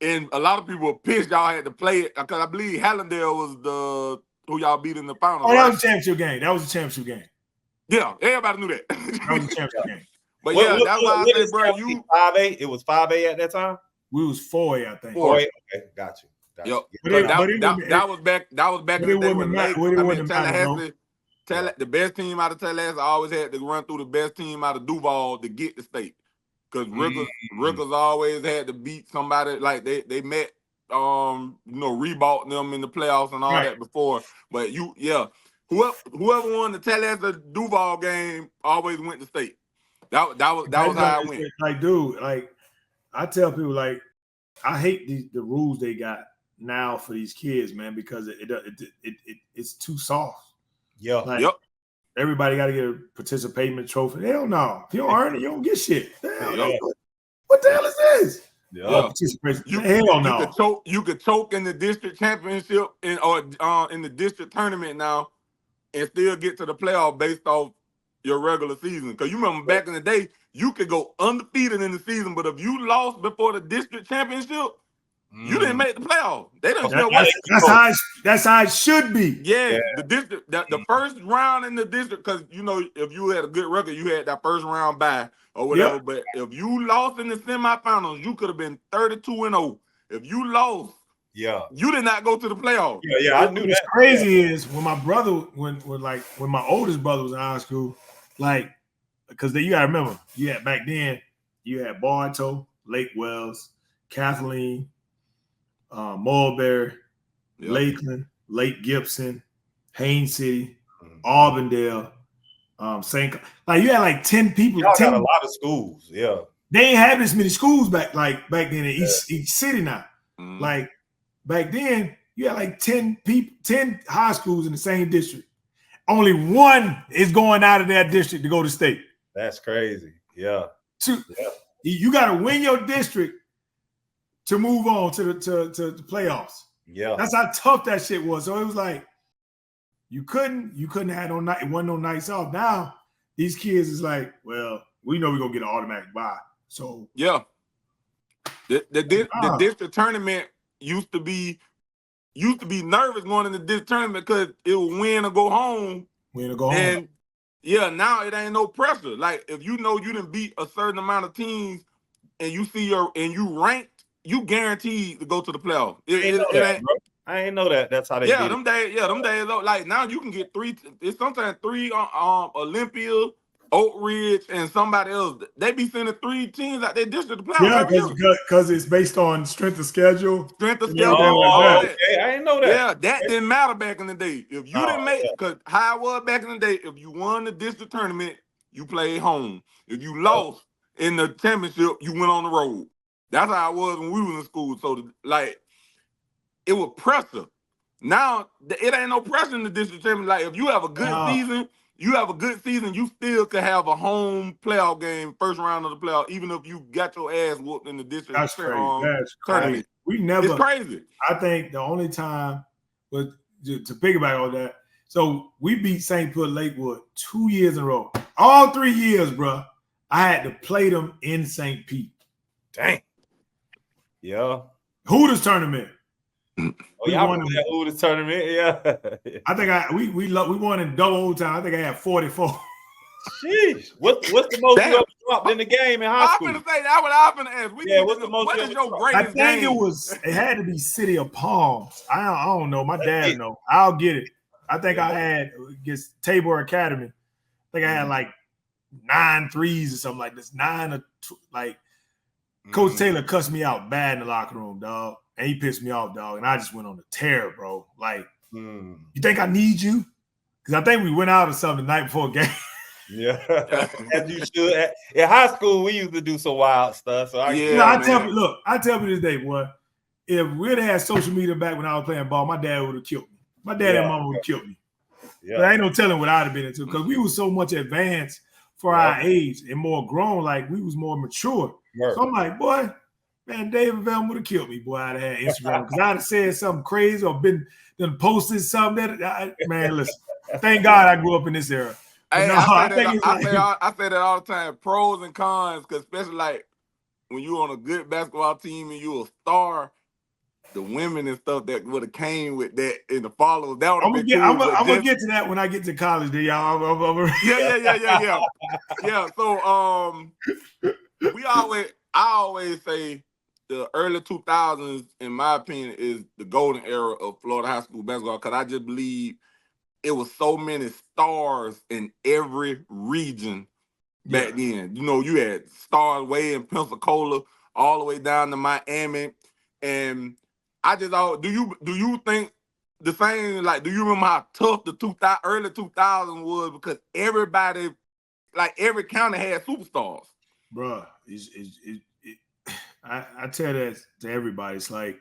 And a lot of people were pissed y'all had to play it. Because I believe Hallandale was who y'all beat in the finals. Oh, that was a championship game. That was a championship game. Yeah, everybody knew that. That was a championship game. But that's why I say, bro, you 5A. It was 5A at that time. We was 4A, I think. 4A. Okay, got you. Yep. That was back in the day when Tallahassee, the best team out of Tallahassee always had to run through the best team out of Duval to get the state. Because Rickers always had to beat somebody like they met Reebok them in the playoffs and all that before. But whoever won the Tallahassee Duval game always went to state. That was how it went. Like, dude, like I tell people, like I hate the rules they got now for these kids, man, because it's too soft. Yeah. Like, everybody got to get a participation trophy. Hell no. If you don't earn it, you don't get shit. Yeah. What the hell is this? Yeah. Hell no. You could choke in the district championship or in the district tournament now and still get to the playoff based off your regular season. Because you remember back in the day, you could go undefeated in the season, but if you lost before the district championship, you didn't make the playoff. They don't care what. That's how it should be. Yeah. The district, the first round in the district, because if you had a good record, you had that first round bye or whatever. Yep. But if you lost in the semifinals, you could have been 32-0. If you lost, you did not go to the playoff. Yeah, I knew that. What's crazy is when my brother, when my oldest brother was in high school, like, because you gotta remember, back then you had Bartow, Lake Wells, Kathleen, Mulberry, Lakeland, Lake Gibson, Haines City, Auburndale, St. Like you had like 10 people. Y'all got a lot of schools. Yeah, they ain't have this many schools back then in each city now. Like back then, you had like 10 people, 10 high schools in the same district. Only one is going out of that district to go to state. That's crazy. Yeah. You got to win your district to move on to the playoffs. Yeah. That's how tough that shit was. So it was like you couldn't have no night, wasn't no nights off. Now these kids is like, well, we know we're gonna get an automatic bye. So the district tournament used to be nervous going into this tournament because it was win or go home. And now it ain't no pressure. Like if you didn't beat a certain amount of teams and you see you ranked, you guaranteed to go to the playoff. I ain't know that. That's how they did them days. Yeah, them days. Like now you can get sometimes three Olympia, Oak Ridge, and somebody else. They be sending 3 teams out their district to playoff. Yeah, because it's based on strength of schedule. Okay. I didn't know that. Yeah, that didn't matter back in the day. If you didn't make it, because how it was back in the day, if you won the district tournament, you played home. If you lost in the championship, you went on the road. That's how it was when we was in school. So, it was pressure. Now, it ain't no pressure in the district championship. Like, if you have a good season, you still could have a home playoff game, first round of the playoff, even if you got your ass whooped in the district. That's crazy. That's crazy. It's crazy. I think the only time, but to piggyback on that, so we beat St. Pete Lakewood 2 years in a row. All 3 years, bro, I had to play them in St. Pete. Dang. Yeah. Hooters tournament. Y'all won that Hooters tournament. Yeah. I think we won in double overtime. I think I had 44. Jeez. What's the most you ever dropped in the game in high school? I'm finna say that. What I'm finna ask. What's the most? What is your greatest game? I think it had to be City of Palms. I don't know. My dad know. I'll get it. I think I had against Tabor Academy. I think I had like 9 threes or something like this. 9 or Coach Taylor cussed me out bad in the locker room, dog. And he pissed me off, dog. And I just went on a tear, bro. Like, you think I need you? Because I think we went out or something the night before a game. Yeah, as you should. In high school, we used to do some wild stuff. So I tell you this day, boy, if we'd had social media back when I was playing ball, my dad would have killed me. My dad and mama would have killed me. Yeah. But I ain't no telling what I'd have been into because we were so much advanced for our age and more grown, like we was more mature. So I'm like, boy, man, David Velma would have killed me, boy. I'd have had Instagram because I'd have said something crazy or done posted something man, listen. Thank God I grew up in this era. Hey, I say that all the time. Pros and cons, because especially like when you're on a good basketball team and you're a star, the women and stuff that would have came with that in the followers, that would have been cool. I'm gonna get to that when I get to college, there, y'all. Yeah. So I always say the early 2000s, in my opinion, is the golden era of Florida high school basketball because I just believe it was so many stars in every region back then. You know, you had stars way in Pensacola, all the way down to Miami, and I just do you think the same? Like, do you remember how tough the early 2000s was because everybody, like every county had superstars, bro? I tell that to everybody. It's like,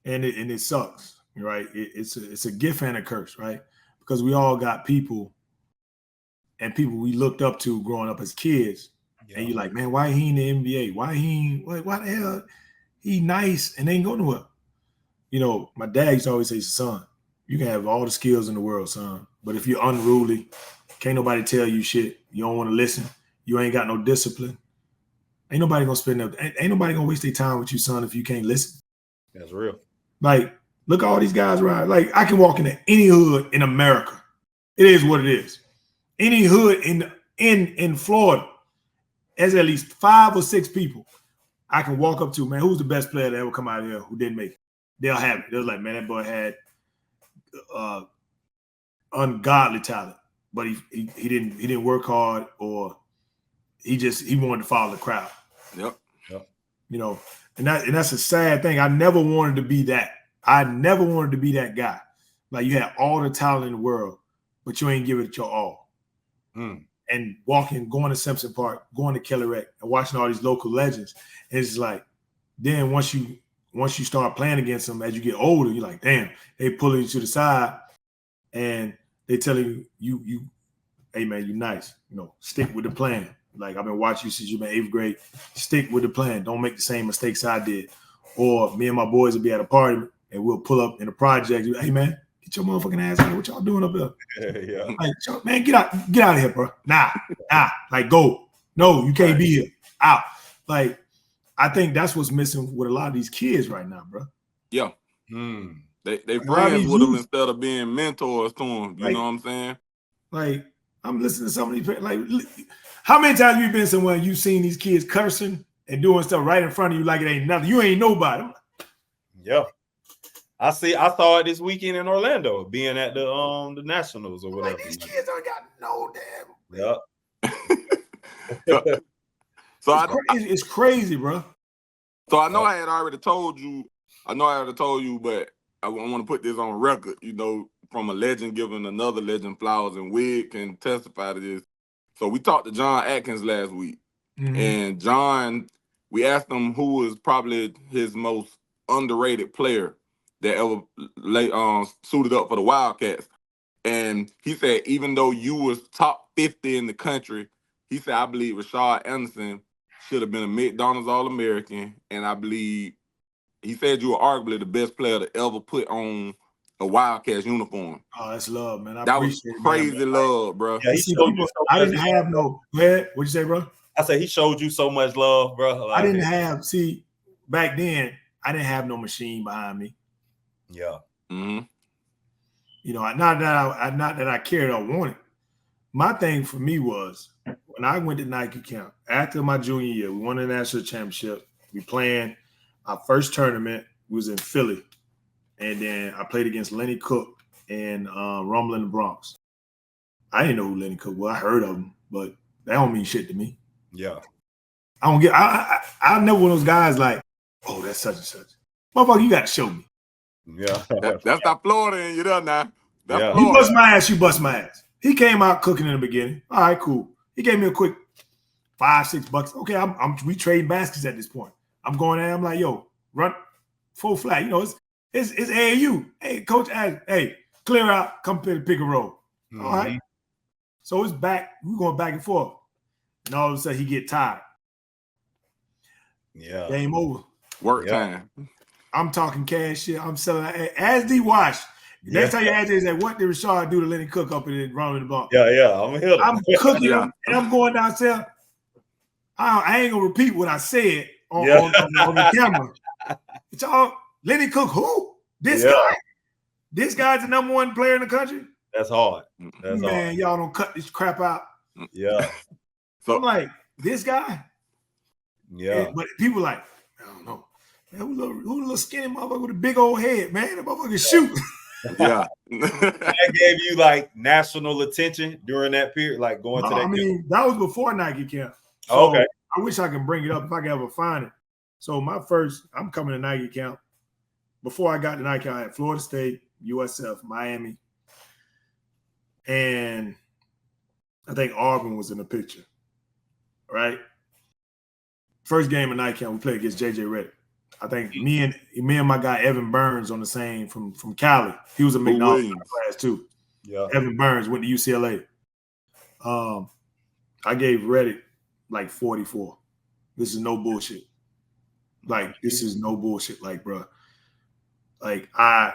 and it sucks, right? It's a gift and a curse, right? Because we all got people we looked up to growing up as kids. Yeah. And you're like, man, why he in the NBA? Why the hell he nice and ain't going nowhere? You know, my dad used to always say, son, you can have all the skills in the world, son. But if you're unruly, can't nobody tell you shit. You don't want to listen. You ain't got no discipline. Ain't nobody gonna waste their time with you, son, if you can't listen. That's real. Like, look at all these guys around. Like, I can walk into any hood in America. It is what it is. Any hood in Florida, there's at least 5 or 6 people I can walk up to, man, who's the best player that ever come out of here who didn't make it? They'll have it. They're like, man, that boy had ungodly talent, but he didn't work hard, or he wanted to follow the crowd. Yep. You know, and that's a sad thing. I never wanted to be that. I never wanted to be that guy. Like, you had all the talent in the world, but you ain't give it your all. And going to Simpson Park, going to Kelly Rec, and watching all these local legends, and it's like, then once you start playing against them as you get older, you're like, damn, they pulling you to the side, and they telling you, hey man, you nice, you know, stick with the plan. Like, I've been watching you since you've been 8th grade. Stick with the plan. Don't make the same mistakes I did. Or me and my boys will be at a party and we'll pull up in the project. Hey man, get your motherfucking ass out. What y'all doing up there? Yeah. Like, man, get out of here, bro. Nah. Like, go. No, you can't be here. Out. Like, I think that's what's missing with a lot of these kids right now, bro. Yeah. They friends with them instead of being mentors to them. You know what I'm saying? Like, I'm listening to some of these. Like, how many times have you been somewhere and you've seen these kids cursing and doing stuff right in front of you like it ain't nothing? You ain't nobody. Yeah. I saw it this weekend in Orlando, being at the Nationals or whatever. Like, these kids don't got no damn. Yeah. It's crazy, bro. So I know I had already told you, but I want to put this on record, you know, from a legend giving another legend flowers, and Wig can testify to this. So we talked to John Atkins last week, and John, we asked him who was probably his most underrated player that ever suited up for the Wildcats. And he said, even though you was top 50 in the country, he said, I believe Rashad Anderson should have been a McDonald's All-American. And I believe, he said you were arguably the best player to ever put on a Wildcats uniform. Oh, that's love, man. That was crazy love, bro. Yeah, I didn't have no. Go ahead. What'd you say, bro? I said he showed you so much love, bro. Like, I didn't have. See, back then, I didn't have no machine behind me. Yeah. Mm-hmm. You know, not that I cared or wanted. My thing for me was when I went to Nike camp after my junior year, we won the national championship. We playing our first tournament was in Philly, and then I played against Lenny Cook and Rumble in the Bronx. I didn't know who Lenny Cook was. I heard of him, but that don't mean shit to me. Yeah. I'm never one of those guys like, oh, that's such and such. Motherfucker, you got to show me. Yeah. That's not Florida in you there now. He bust my ass, you bust my ass. He came out cooking in the beginning. All right, cool. He gave me a quick $5-6. Okay, we trading baskets at this point. I'm going there. I'm like, yo, run full flat. You know, it's AAU. Hey, coach, hey, clear out. Come pick a roll. Mm-hmm. All right. So it's back. We're going back and forth. And all of a sudden, he get tired. Yeah. Game over. Work time. I'm talking cash shit. I'm selling. As D watch. Next time you ask is that what did Rashad do to Lenny Cook up in running the ball? Yeah. I'm cooking him and I'm going downstairs. I ain't gonna repeat what I said on the camera. It's all Lenny Cook. Who? This guy? This guy's the number 1 player in the country. That's hard. That's hard. Y'all don't cut this crap out. Yeah. So I'm like, this guy. Yeah. But people like, I don't know. Man, who the little skinny motherfucker with a big old head, man? That motherfucker shoot. Yeah. That gave you like national attention during that period, like going to that. I mean, that was before Nike camp. So okay. I wish I could bring it up if I could ever find it. So I'm coming to Nike camp. Before I got to Nike, I had Florida State, USF, Miami, and I think Auburn was in the picture. Right? First game of Nike camp, we played against JJ Redick. I think me and my guy Evan Burns on the same from Cali. He was a McDonald's class too. Yeah. Evan Burns went to UCLA. I gave Redick like 44. This is no bullshit. Like, this is no bullshit. Like, bro. Like, I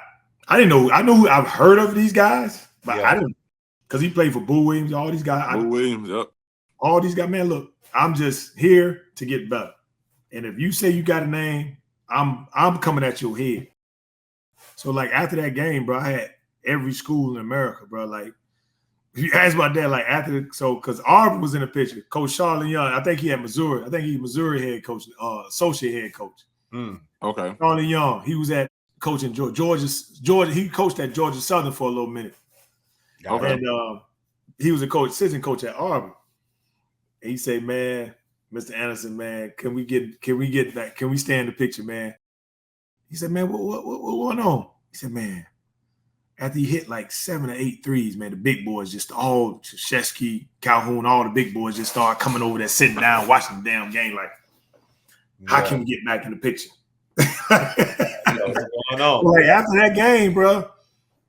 didn't know. I know who I've heard of these guys, but I didn't, because he played for Boo Williams, all these guys. Boo Williams, yep. All these guys, man, look, I'm just here to get better. And if you say you got a name, I'm coming at your head. So, like, after that game, bro, I had every school in America, bro. Like, if you ask my dad, like, because Auburn was in the picture. Coach Charlie Young, I think he had Missouri. I think he's Missouri head coach, associate head coach. Okay. Charlie Young, he was at coaching Georgia. He coached at Georgia Southern for a little minute. Okay. And he was assistant coach at Auburn. And he said, man, Mr. Anderson, man, can we get back? Can we stay in the picture, man? He said, man, what going on? He said, man, after he hit like 7 or 8 threes, man, the big boys just all Krzyzewski, Calhoun, all the big boys just start coming over there, sitting down, watching the damn game. Like, how can we get back in the picture? What's going on? Like, after that game, bro,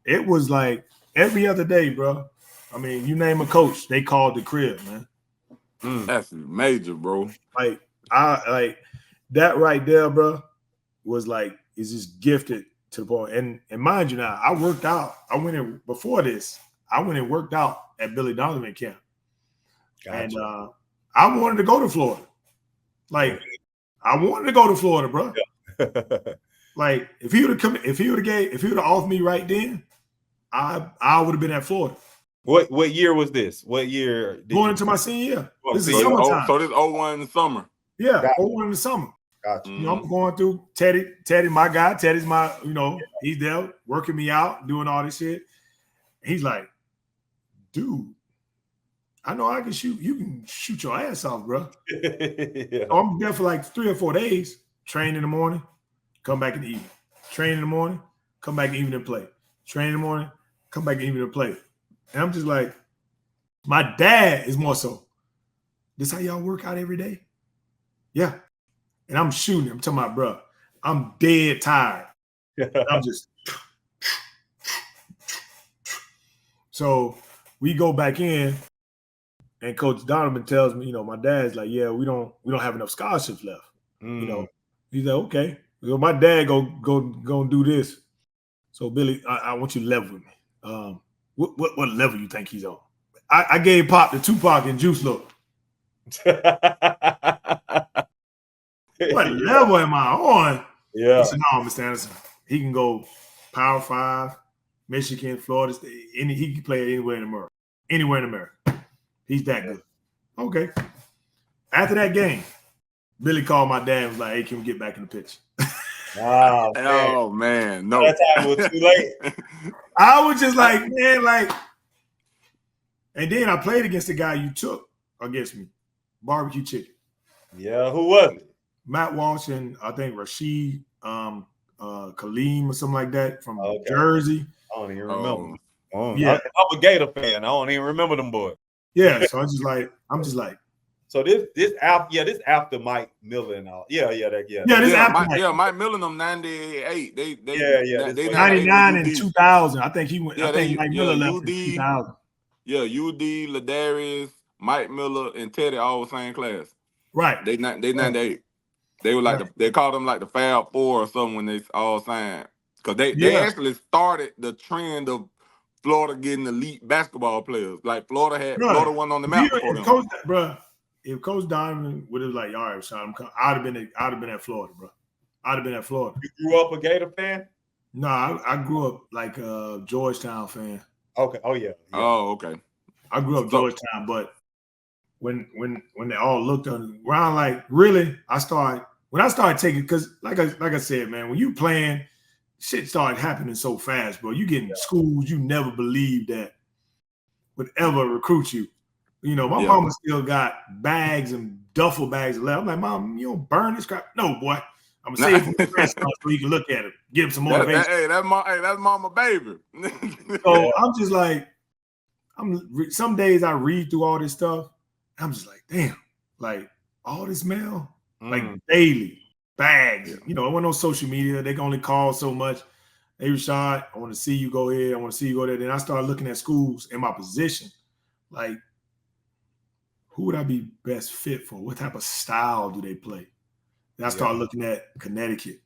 it was like every other day, bro. I mean, you name a coach, they called the crib, man. That's major, bro. Like, that right there, bro, was like, is just gifted to the point. And mind you now, I worked out. I went in before this. I went and worked out at Billy Donovan camp. Gotcha. And I wanted to go to Florida. Like, I wanted to go to Florida, bro. Yeah. Like, if he would have offered me right then, I would have been at Florida. What year was this? What year? Going into my senior year. This is summertime. So this 01 in the summer. Yeah, 01 in the summer. Gotcha. You know, I'm going through Teddy, my guy. Teddy's my, he's there working me out, doing all this shit. He's like, dude, I know I can shoot. You can shoot your ass off, bro. Yeah. So I'm there for like 3 or 4 days. Train in the morning, come back in the evening. Train in the morning, come back in the evening and play. Train in the morning, come back in the evening and play. And I'm just like, my dad is more so, this how y'all work out every day? Yeah. And I'm shooting. I'm telling my bro, I'm dead tired. I'm just. So we go back in, and Coach Donovan tells me, my dad's like, yeah, we don't have enough scholarships left. He's like, okay. So my dad go do this. So Billy, I want you to level with me. What level you think he's on? I gave Pop the Tupac and Juice look. What level am I on? Yeah. He said, no, Mr. Anderson. He can go Power 5, Michigan, Florida State. He can play anywhere in America. Anywhere in America. He's that good. Okay. After that game, Billy called my dad and was like, hey, can we get back in the pitch? Wow. Oh, man. No. That time was too late. I was just like, man, like. And then I played against the guy you took against me, Barbecue Chicken. Yeah, who was it? Matt Walsh and I think Rashid Kaleem or something like that from Jersey. I don't even remember. Yeah, I'm a Gator fan. I don't even remember them boys. Yeah, so I'm just like. So this after Mike Miller and all. Yeah, This after Mike Miller them 98. They 99 and 2000. I think he went. Yeah, I think Mike Miller left in 2000. Yeah, UD, Ladarius, Mike Miller, and Teddy all the same class. Right. They 98. They were like they called them like the Fab Four or something when they all signed. Because they actually started the trend of Florida getting elite basketball players. Like Florida wasn't on the map before them. If Coach Donovan would have like, all right, Sean, I'd have been at Florida, bro. I'd have been at Florida. You grew up a Gator fan? No, I grew up like a Georgetown fan. Okay. Oh yeah. Oh, okay. I grew up Georgetown, but when they all looked around, like really, when I started taking, because like I said, man, when you playing, shit started happening so fast, bro. You get in schools you never believed that would ever recruit you. You know, my mama still got bags and duffel bags left. I'm like, Mom, you don't burn this crap? No, boy. I'm gonna save for the so you can look at it, give him some motivation. That's mama baby. So I'm just like, some days I read through all this stuff. I'm just like, damn, like all this mail, like daily bags. Yeah. You know, it wasn't on social media. They can only call so much. Hey, Rashad, I want to see you go here. I want to see you go there. Then I started looking at schools in my position, like, who would I be best fit for? What type of style do they play? Then I started looking at Connecticut.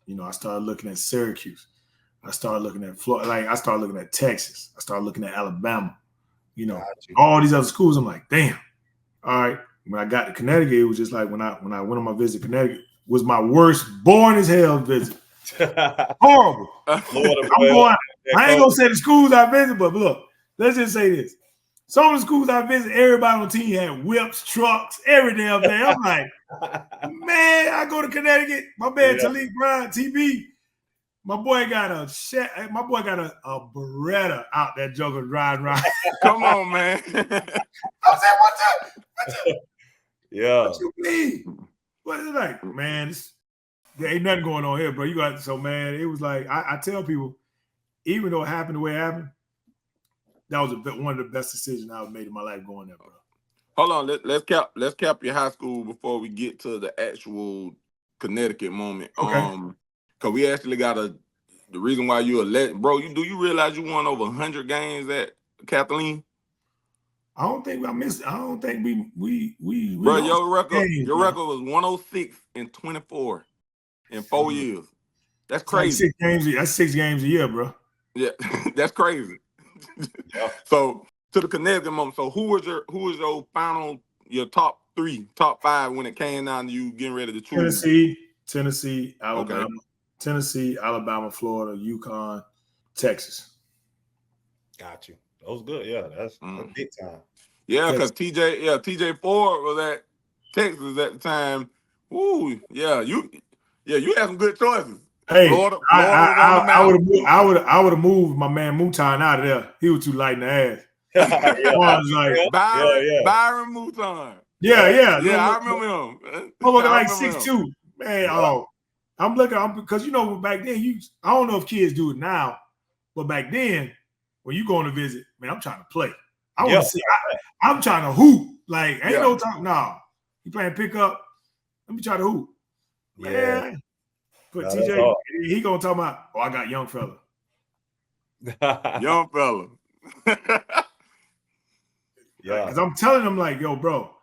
You know, I started looking at Syracuse. I started looking at Florida. Like, I started looking at Texas. I started looking at Alabama. You know, all these other schools. I'm like, damn. All right. When I got to Connecticut, it was just like when I went on my visit to Connecticut, was my worst boring as hell visit. Horrible. I ain't gonna say the schools I visited, but look, let's just say this. Some of the schools I visited, everybody on the team had whips, trucks, every damn thing. I'm like, man, I go to Connecticut. My man Talik Brown, TB. My boy got a Beretta out that joker riding around. Come on, man. I said, what's up? Yeah. What you mean? What is it like, man? There ain't nothing going on here, bro. Man, it was like, I tell people, even though it happened the way it happened, that was one of the best decisions I've made in my life going there, bro. Hold on, let's cap your high school before we get to the actual Connecticut moment. Okay. Cause we actually got the reason why you're a legend, bro. Do you realize you won over 100 games at Kathleen? I don't think I missed. I don't think we. Bro, your record was 106 and 24 in 4 years. That's crazy. That's 6 games a year, bro. Yeah, that's crazy. So to the Connecticut moment. So who was your top 3, top 5 when it came down to you getting ready to choose? Tennessee, Alabama, okay. Tennessee, Alabama, Florida, UConn, Texas. Got you. That was good. Yeah, that's big time. Yeah, because TJ Ford was at Texas at the time. Ooh, you had some good choices. Hey, Florida I would have moved my man Mouton out of there. He was too light in the ass. Byron Mouton. Yeah, I remember him. I'm looking like 6'2". Man, I'm looking because back then I don't know if kids do it now, but back then when you go on a visit, man, I'm trying to play. I want to see. I'm trying to hoop. Like ain't no talk. No, you playing pickup. Let me try to hoop. Man. But TJ, he gonna talk about, I got young fella. Young fella. Because I'm telling them, like, yo, bro,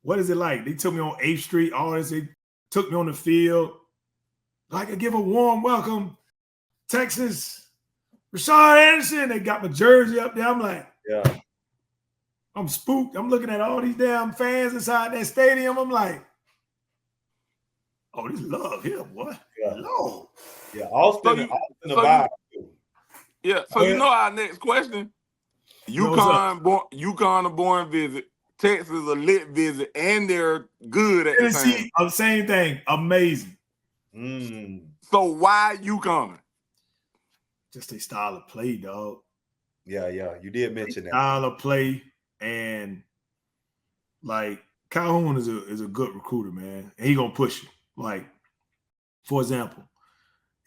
what is it like? They took me on 8th Street, all this. They took me on the field. Like, I give a warm welcome, Texas, Rashad Anderson. They got my jersey up there. I'm like, I'm spooked. I'm looking at all these damn fans inside that stadium. I'm like, oh, this love here, boy. Lord. Yeah, Austin vibe. Yeah, so our next question. UConn a born visit, Texas a lit visit, and they're good at Tennessee, the time. Same thing. Amazing. So why UConn? Just a style of play, dog. Yeah, you did mention that. Style of play, and like Calhoun is a good recruiter, man. And he gonna push you. Like, for example,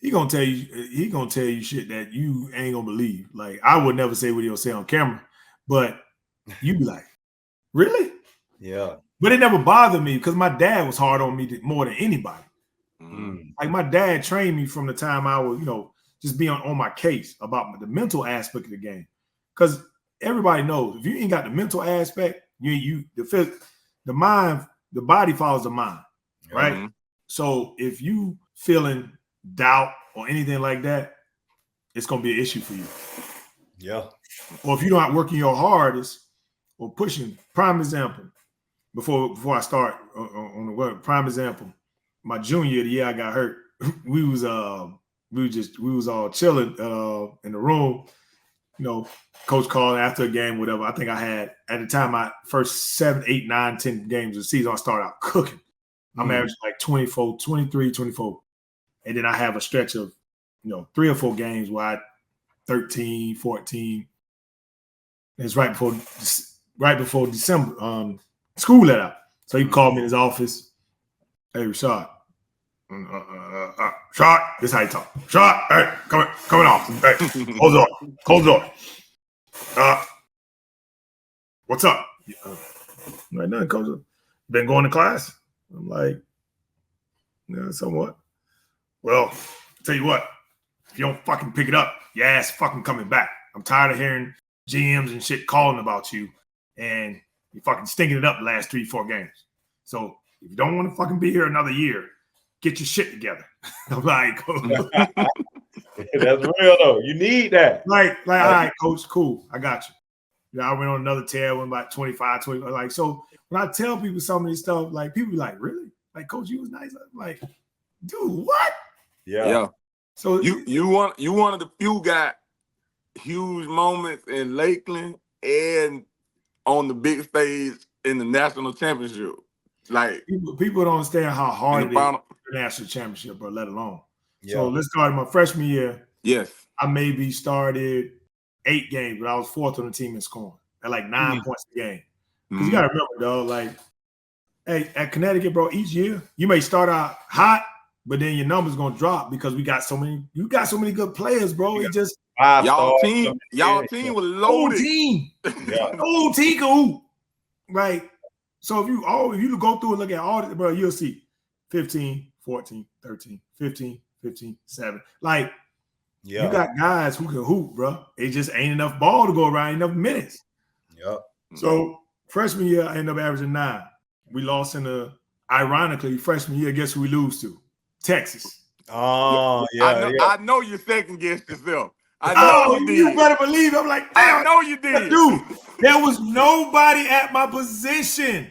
he gonna tell you shit that you ain't gonna believe. Like, I would never say what he'll say on camera, but you be like, really? Yeah. But it never bothered me because my dad was hard on me more than anybody. Mm. Like, my dad trained me from the time I was, just being on my case about the mental aspect of the game. Because everybody knows if you ain't got the mental aspect, the mind, the body follows the mind, right? Mm-hmm. So if you feeling doubt or anything like that, it's gonna be an issue for you. Yeah. Or if you're not working your hardest or pushing. Prime example. Before I start on the word, prime example. My junior year, the year I got hurt, we was all chilling in the room. Coach called after a game, whatever. I think I had at the time my first 7, 8, 9, 10 games of the season. I started out cooking. I'm averaging like 24, 23, 24. And then I have a stretch of, 3 or 4 games where I 13, 14. It's right before December. School let out. So he called me in his office. Hey, Rashad. Rashad, this is how you talk. Rashad, hey, coming off. Hey, close the door. What's up? Right now, coach. Been going to class? I'm like, yeah, somewhat. Well, I'll tell you what, if you don't fucking pick it up, your ass fucking coming back. I'm tired of hearing GMs and shit calling about you, and you fucking stinking it up the last 3, 4 games. So if you don't want to fucking be here another year, get your shit together. I'm like, that's real though. You need that. Like, all right, coach, cool. I got you. I went on another tear, went about 25. Like, so when I tell people some of this stuff, like, people be like, really? Like, coach, you was nice. I'm like, dude, what? Yeah. So you one of the few got huge moments in Lakeland and on the big stage in the national championship. Like, people don't understand how hard it is final, the national championship, bro, let alone. Yeah. So let's start my freshman year. Yes. I maybe started 8 games, but I was 4th on the team in scoring at like 9 points a game. Because you gotta remember, though, like, hey, at Connecticut, bro, each year you may start out hot, but then your numbers gonna drop because you got so many good players, bro. It just y'all team was loaded. Whole team can hoop. Like, so if you go through and look at all this, bro, you'll see 15, 14, 13, 15, 15, 7. Like, you got guys who can hoop, bro. It just ain't enough ball to go around, enough minutes. Yep. So freshman year, I ended up averaging 9. We lost ironically, freshman year, guess who we lose to? Texas. Oh, yeah. I know you second guessed yourself. I know you did. You better believe it. I'm like, damn, I know you did. Dude, there was nobody at my position.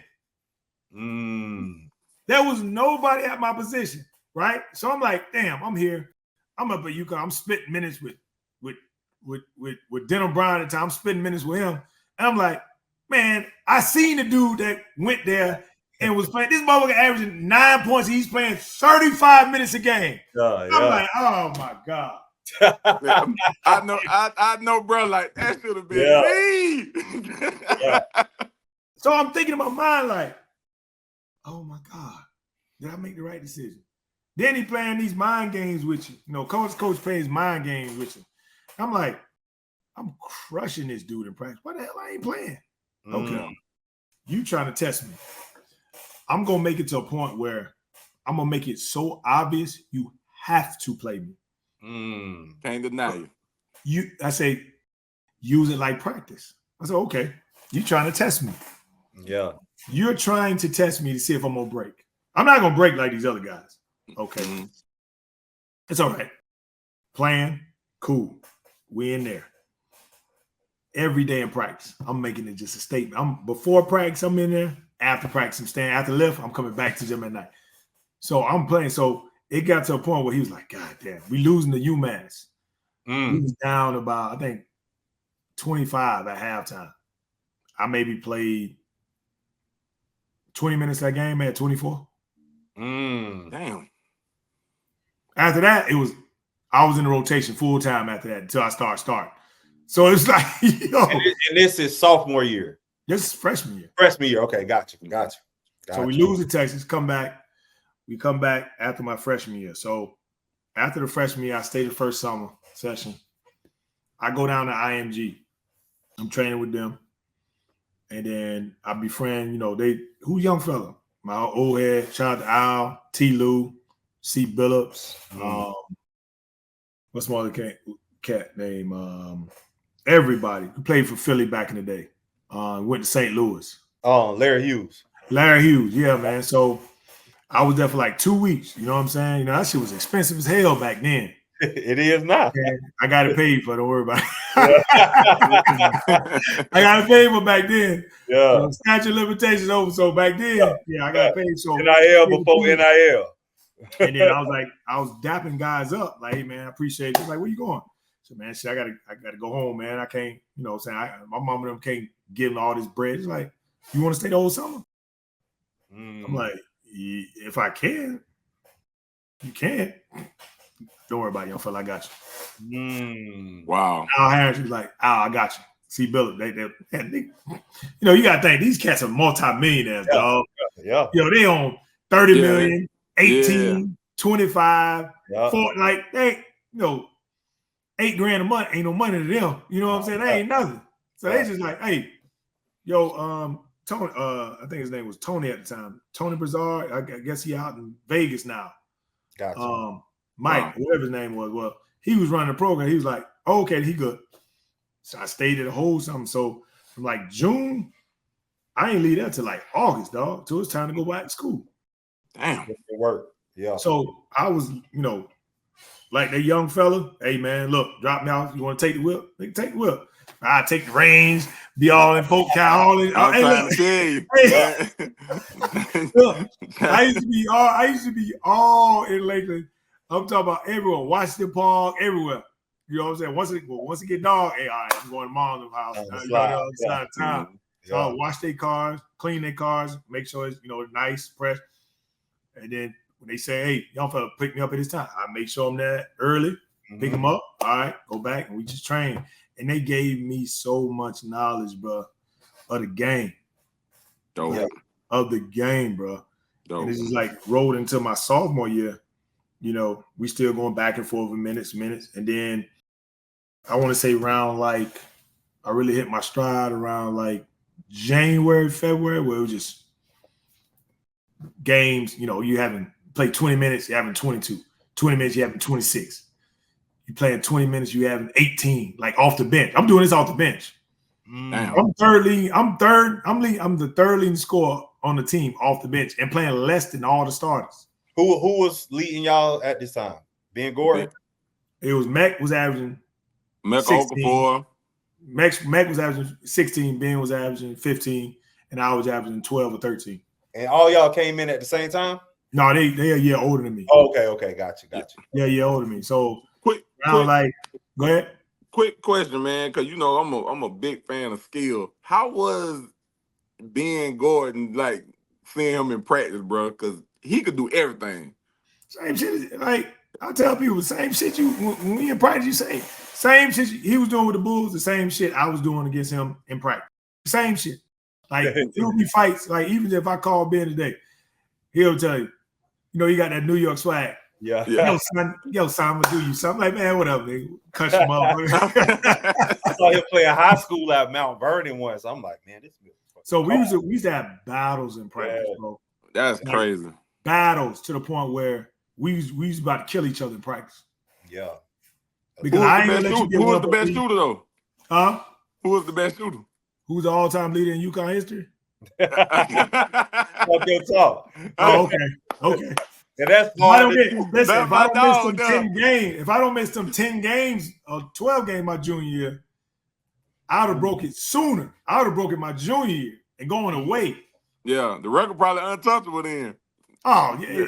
There was nobody at my position, right? So I'm like, damn, I'm here. I'm up at UConn. I'm splitting minutes with Denham Brown at the time. I'm splitting minutes with him. And I'm like, man, I seen the dude that went there and was playing. This motherfucker averaging 9 points. He's playing 35 minutes a game. I'm like, oh my God. I know, bro. Like, that should have been me. So I'm thinking in my mind, like, oh my God, did I make the right decision? Then he playing these mind games with you. Coach plays mind games with you. I'm like, I'm crushing this dude in practice. Why the hell I ain't playing? Okay. You trying to test me. I'm going to make it to a point where I'm going to make it so obvious you have to play me. Can't deny you. I say, use it like practice. I said, okay, you trying to test me. Yeah. You're trying to test me to see if I'm going to break. I'm not going to break like these other guys. Okay. It's all right. Playing, cool. We in there. Every day in practice, I'm making it just a statement. Before practice, I'm in there. After practice, I'm staying. After lift, I'm coming back to gym at night. So I'm playing. So it got to a point where he was like, God damn, we losing to UMass. We was down about, I think, 25 at halftime. I maybe played 20 minutes that game at 24. Damn. After that, I was in the rotation full time after that until I start. So it's like, And this is sophomore year. This is freshman year. Freshman year. Okay, gotcha. So we lose to Texas, come back. We come back after my freshman year. So after the freshman year, I stayed the first summer session. I go down to IMG. I'm training with them. And then I befriend, who's young fella? My old head, shout out to Al, T. Lou, C. Billups. What's my other cat name? Everybody who played for Philly back in the day. Went to St. Louis. Oh, Larry Hughes. Larry Hughes, yeah, man. So I was there for like 2 weeks. You know what I'm saying? That shit was expensive as hell back then. It is now. And I got it paid for. Don't worry about it. I got it paid for back then. Yeah. Statute of limitations over. So back then, I got paid. So NIL before NIL. And then I was dapping guys up. Like, hey man, I appreciate it. He's like, where you going? So man, shit, I gotta go home, man. I can't, my mom and them can't give them all this bread. It's like, you want to stay the whole summer? I'm like, if I can, you can. Don't worry about it, young fella. I got you. Wow. Al Harris was like, I got you. See, Billy, they you got to think these cats are multi-millionaires, dog. Yeah. They own 30 million, 18, 25, 4, like they, $8 grand a month ain't no money to them. You know what I'm saying? That ain't nothing. So they just like, hey, Tony, I think his name was Tony at the time. Tony Brazard, I guess he out in Vegas now. Gotcha. Mike, whatever his name was. Well, he was running the program. He was like, okay, he good. So I stayed there the whole summer. So from like June, I ain't leave that till like August, dog. Till it's time to go back to school. Damn. It worked. Yeah. So I was, like that young fella, hey man, look, drop me off. You want to take the whip? They can take the whip. I take the reins, be all in polk cow, all in. I'm trying to tell you. Look, I used to be all in Lakeland. I'm talking about everywhere, Washington Park, everywhere. You know what I'm saying? Once it get dark, hey, all right, I'm going to mom's house. Side of town. So I wash their cars, clean their cars, make sure it's nice, fresh. And then when they say, hey, young fella, pick me up at this time, I make sure I'm there early, pick them up, all right, go back, and we just train. And they gave me so much knowledge, bro, of the game. Dope. Yeah, of the game, bro. Dope. And it's just like rolled into my sophomore year. We still going back and forth with minutes. And then I want to say around like, I really hit my stride around like January, February, where it was just games, you haven't played 20 minutes, you're having 22. 20 minutes, you're having 26. You playing 20 minutes, you having 18, like off the bench. I'm doing this off the bench. Damn. I'm third leading. I'm the third leading scorer on the team off the bench and playing less than all the starters. Who was leading y'all at this time? Ben Gordon? It was Mac was averaging Mac 16. Okafor. Mac was averaging 16, Ben was averaging 15, and I was averaging 12 or 13. And all y'all came in at the same time? No, they a year older than me. Oh, okay, got you. Yeah, a year older than me. So quick, go ahead. Quick question, man, because I'm a big fan of skill. How was Ben Gordon like seeing him in practice, bro? Because he could do everything. Same shit. Like I tell people, same shit. When we in practice, you say same shit he was doing with the Bulls. The same shit I was doing against him in practice. Same shit. Like it'll be fights. Like even if I call Ben today, he'll tell you, he got that New York swag. Yeah. Yo, son, I'm gonna do you something. Like, man, what up, nigga? Cut him off. I saw him play high school at Mount Vernon once. I'm like, man, this is so we used to have battles in practice, bro. That's crazy. Battles to the point where we was about to kill each other in practice. Yeah. Because who was the best shooter though? Huh? Who was the best shooter? Who's the all-time leader in UConn history? Talk your talk. Oh, okay. And that's if I don't miss them 10 games or 12 games my junior year, I would have broke it sooner. I would have broken my junior year and going away. Yeah, the record probably untouchable then. Oh, yeah.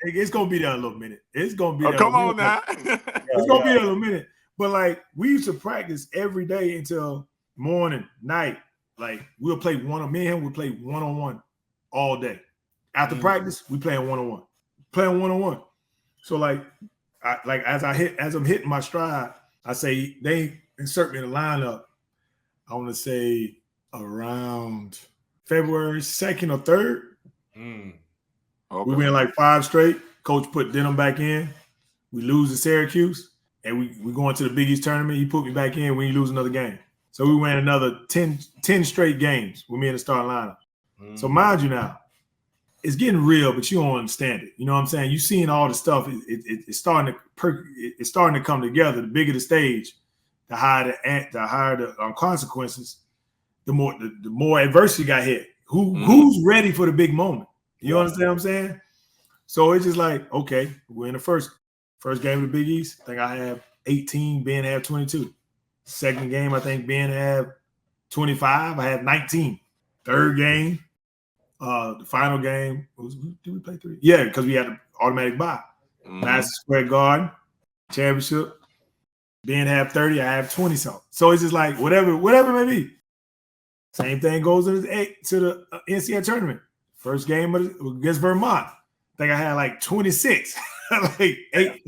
It's going to be there in a little minute. It's going to be there. Come on now. It's going to be there in a little minute. But, like, we used to practice every day until morning, night. Like, me and him would play one-on-one all day. After practice, we playing one-on-one. Playing one-on-one. So, like, as I'm hitting my stride, I say they insert me in the lineup. I want to say around February 2nd or 3rd. Okay. We went like 5 straight. Coach put Denham back in. We lose to Syracuse, and we go into the Big East tournament. He put me back in when you lose another game. So we win another 10 straight games with me in the starting lineup. So mind you now, it's getting real, but you don't understand it. You know what I'm saying? You seeing all the stuff. It's starting to come together. The bigger the stage, the higher the consequences, the more adversity got hit. Who's ready for the big moment? You understand what I'm saying? So it's just like, okay, we're in the first game of the Big East. I think I have 18, Ben have 22. Second game, I think Ben have 25. I have 19. Third game, the final game, did we play 3? Yeah, because we had an automatic bye. Madison Square Garden, championship. Ben have 30, I have 20 something. So it's just like whatever it may be. Same thing goes to the NCAA tournament. First game against Vermont. I think I had like 26. like 8.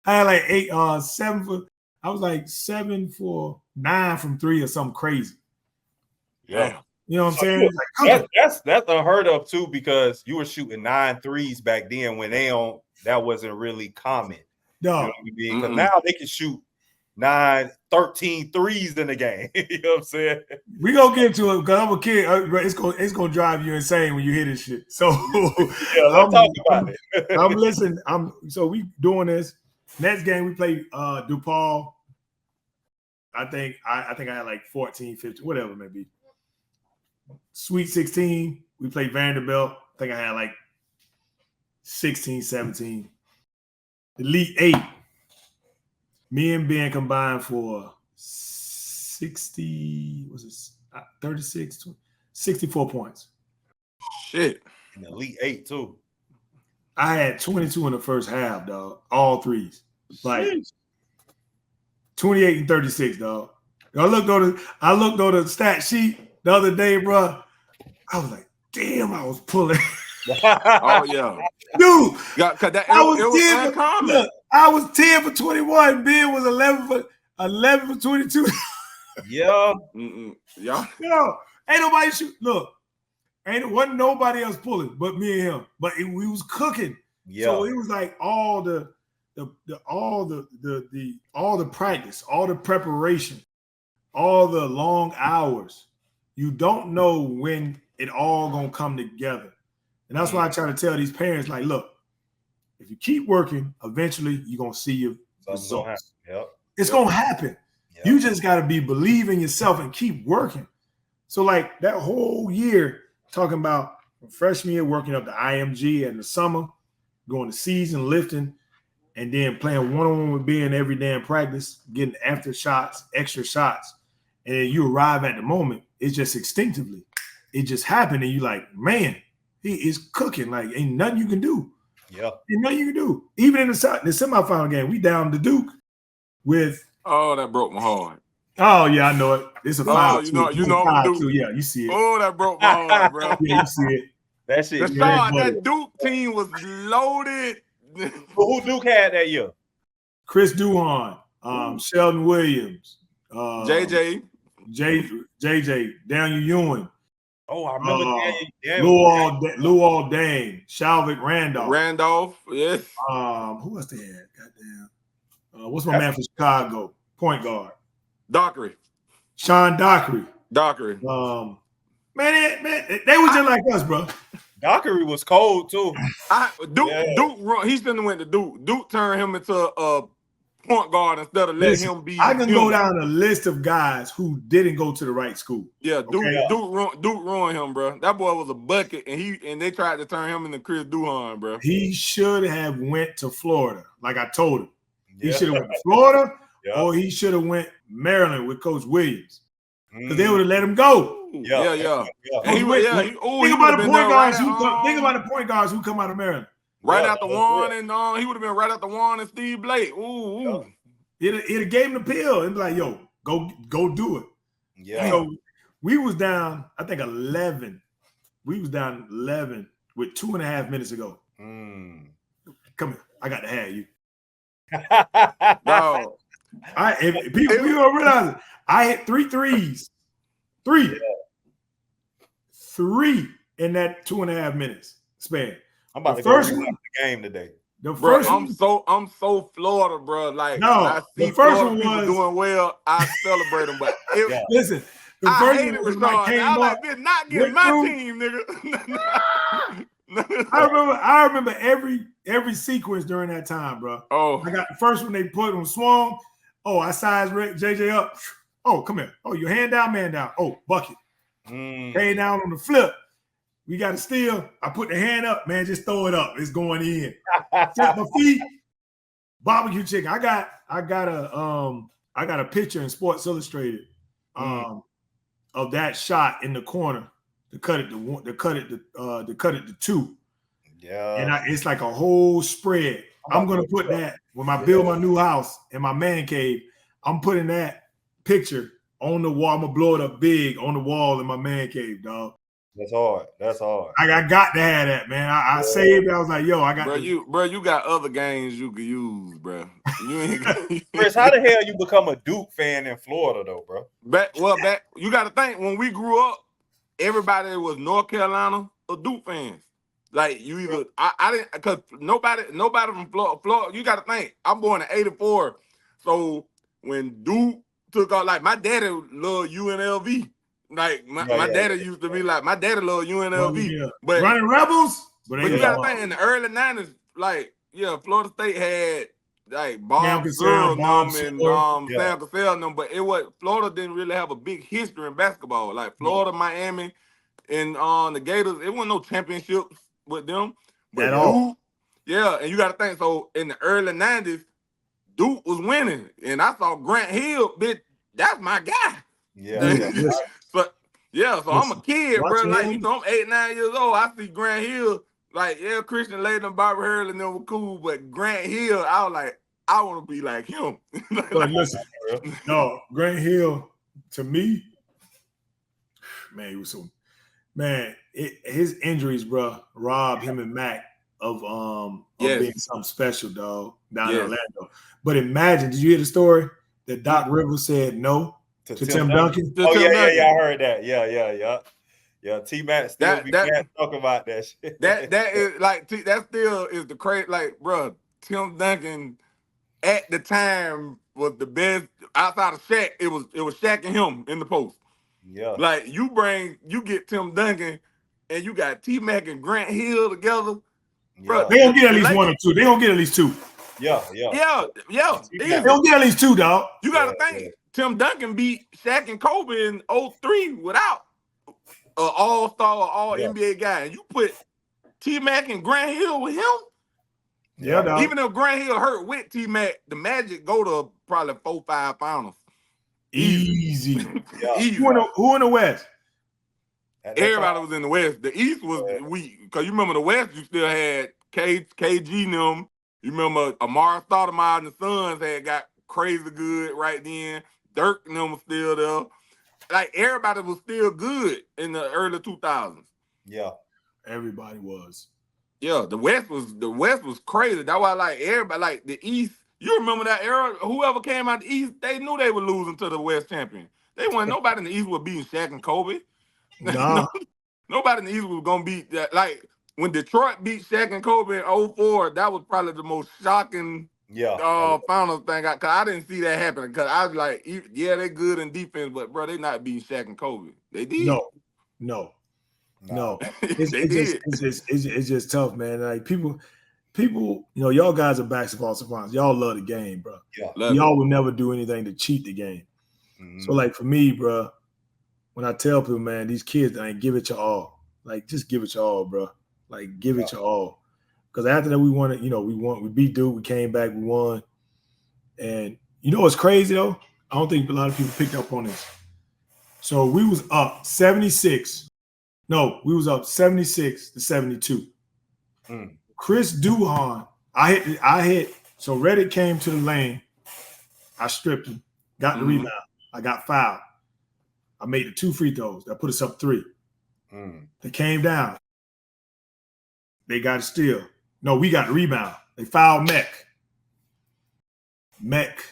I had like 8, 7 for. I was like 7 for 9 from 3 or something crazy. Yeah. You know what I'm saying? Like, that's unheard of too, because you were shooting 9 threes back then when that wasn't really common. No. You know what I mean? Because now they can shoot 9, 13 threes in the game. You know what I'm saying? We gonna get to it because I'm a kid. It's gonna drive you insane when you hear this shit. So let's talk about it. I'm listening. So we doing this. Next game we play DePaul. I think I had like 14, 15, whatever it may be. Sweet 16, we played Vanderbilt. I think I had like 16, 17. Elite 8. Me and Ben combined for 36, 64 points. Shit. And Elite 8 too. I had 22 in the first half, dog. All threes. Like 28 and 36, dog. I looked on the stat sheet the other day, bro. I was like, damn, I was pulling. Oh yeah, dude. I was 10 for 21. Ben was 11 for 22. Yeah. Yeah. Yo, ain't nobody shoot. Look, wasn't nobody else pulling but me and him. But we was cooking. Yeah. So it was like all the practice, all the preparation, all the long hours. You don't know when it all gonna come together. And that's why I try to tell these parents, like, look, if you keep working, eventually you're gonna see your results. It's gonna happen. Yep. You just gotta believe in yourself and keep working. So, like that whole year, talking about freshman year, working up the IMG in the summer, going to season, lifting, and then playing one-on-one with Ben every day in practice, getting after shots, extra shots, and then you arrive at the moment. It's just instinctively, it just happened, and you like, man, he is cooking. Like, ain't nothing you can do. Yeah, ain't nothing you can do. Even in the semifinal game, we down to Duke with. Oh, that broke my heart. Oh yeah, I know it. It's a 5-2. You know I'm a Duke. Yeah, you see it. Oh, that broke my heart, bro. Yeah, you see it. That shit. That Duke team was loaded. Who Duke had that year? Chris Duhon, Sheldon Williams, JJ, Daniel Ewing. Oh, I remember Daniel. Luol Dane, Shalvick Randolph, yes. Who else they had? Goddamn. What's my man from Chicago? Point guard. Dockery. Sean Dockery. Man, they was just like us, bro. Dockery was cold too. Duke, he shouldn't have went to Duke. Duke turned him into a point guard instead of letting him be. I can go down a list of guys who didn't go to the right school. Yeah, Duke ruined him, bro. That boy was a bucket, and they tried to turn him into Chris Duhon, bro. He should have went to Florida, like I told him. He should have went to Florida, or he should have went Maryland with Coach Williams, because they would have let him go. Yeah. Think about the point guards who come out of Maryland. Right after Juan, and he would have been right after Juan and Steve Blake. Ooh. It have gave him the pill and be like, yo, go do it. Yeah. So we was down, I think 11. We was down 11 with 2.5 minutes to go. Come here, I got to have you. No. People don't realize it. I hit 3 threes. 3 in that 2.5 minutes span. I'm about to go rewatch the game today. The bro, first I'm so Florida, bro. Like no, when I see the first Florida one people was doing well, I celebrate them. But listen. The I first hated one was when I Rashad. I came was up, like, bitch, not getting went my through. team, nigga. I remember every sequence during that time, bro. Oh, I got the first one they put on swung. Oh, I sized JJ up. Oh, come here. Oh, your hand down, man down. Oh, bucket. Hand down on the flip. We got to steal. I put the hand up, man. Just throw it up. It's going in. Set my feet. Barbecue chicken. I got a picture in Sports Illustrated of that shot in the corner to cut it to 2. Yeah. And it's like a whole spread. I'm gonna put that when I build my new house in my man cave. I'm putting that picture on the wall. I'm gonna blow it up big on the wall in my man cave, dog. That's hard. That's hard. I got to have that, man. I saved it. I was like, yo, I got you got other games you could use, bro. You ain't Chris, how the hell you become a Duke fan in Florida though, bro? back you gotta think when we grew up, everybody was North Carolina or Duke fans. Like you either I didn't because nobody from Florida, you gotta think. I'm born in '84. So when Duke took off, like my daddy loved UNLV. Like my daddy used to be like, my daddy loved UNLV. But running Rebels. But you gotta think in the early 90s, like, Florida State had like Bob Zurl and Sam Cassell and them, but Florida didn't really have a big history in basketball. Like Florida, Miami, and the Gators, it wasn't no championships with them. But at all. And you gotta think, so in the early 90s, Duke was winning. And I saw Grant Hill, bitch, that's my guy. So I'm a kid, bro. Like, I'm 8, 9 years old. I see Grant Hill. Like, Christian Laettner and Bobby Hurley and them were cool, but Grant Hill, I was like, I want to be like him. Listen, no, Grant Hill, to me, man, he was so, man, his injuries, bro, robbed him and Mac of being something special, dog, down in Orlando. But imagine, did you hear the story that Doc Rivers said no to Tim Duncan? I heard that. Yeah, T-Mac still be talking about that shit. That is like that still is the crazy. Like, bro, Tim Duncan at the time was the best outside of Shaq. It was Shaq and him in the post. Yeah, like you get Tim Duncan and you got T-Mac and Grant Hill together. Bro, they gonna get at least 1 or 2. They gonna get at least 2. Yeah. They gonna get at least 2, dog. You gotta think Tim Duncan beat Shaq and Kobe in 03 without an all-star or all-NBA guy. And you put T-Mac and Grant Hill with him? Yeah, dog. Even if Grant Hill hurt with T-Mac, the Magic go to probably 4-5 finals. Easy. Easy. Who in the West? Everybody was in the West. The East was weak. Because you remember the West, you still had KG and them. You remember Amari Stoudemire and the Suns had got crazy good right then. Dirk and them was still there. Like, everybody was still good in the early 2000s. Yeah. Everybody was. Yeah, the West was crazy. That's why, like, everybody, like, the East, you remember that era? Whoever came out the East, they knew they were losing to the West champion. They wasn't nobody in the East was beating Shaq and Kobe. Nah. Nobody in the East was going to beat that. Like, when Detroit beat Shaq and Kobe in 2004, that was probably the most shocking final thing. Because I didn't see that happening. Because I was like, they good in defense, but, bro, they not beating Shaq and Kobe. They did. No. It's just tough, man. Like, people, y'all guys are basketball savants. Y'all love the game, bro. Yeah. Y'all will never do anything to cheat the game. Mm-hmm. So, like, for me, bro, when I tell people, man, these kids, give it your all. Like, just give it your all, bro. Like, give it your all. Because after that, we won it. We beat Duke. We came back. We won. And you know what's crazy, though? I don't think a lot of people picked up on this. So we was up 76. No, we was up 76-72. Chris Duhon, I hit. So Reddick came to the lane. I stripped him. Got the rebound. I got fouled. I made the 2 free throws. That put us up 3. They came down. They got a steal. No, we got the rebound. They fouled Mech. Mech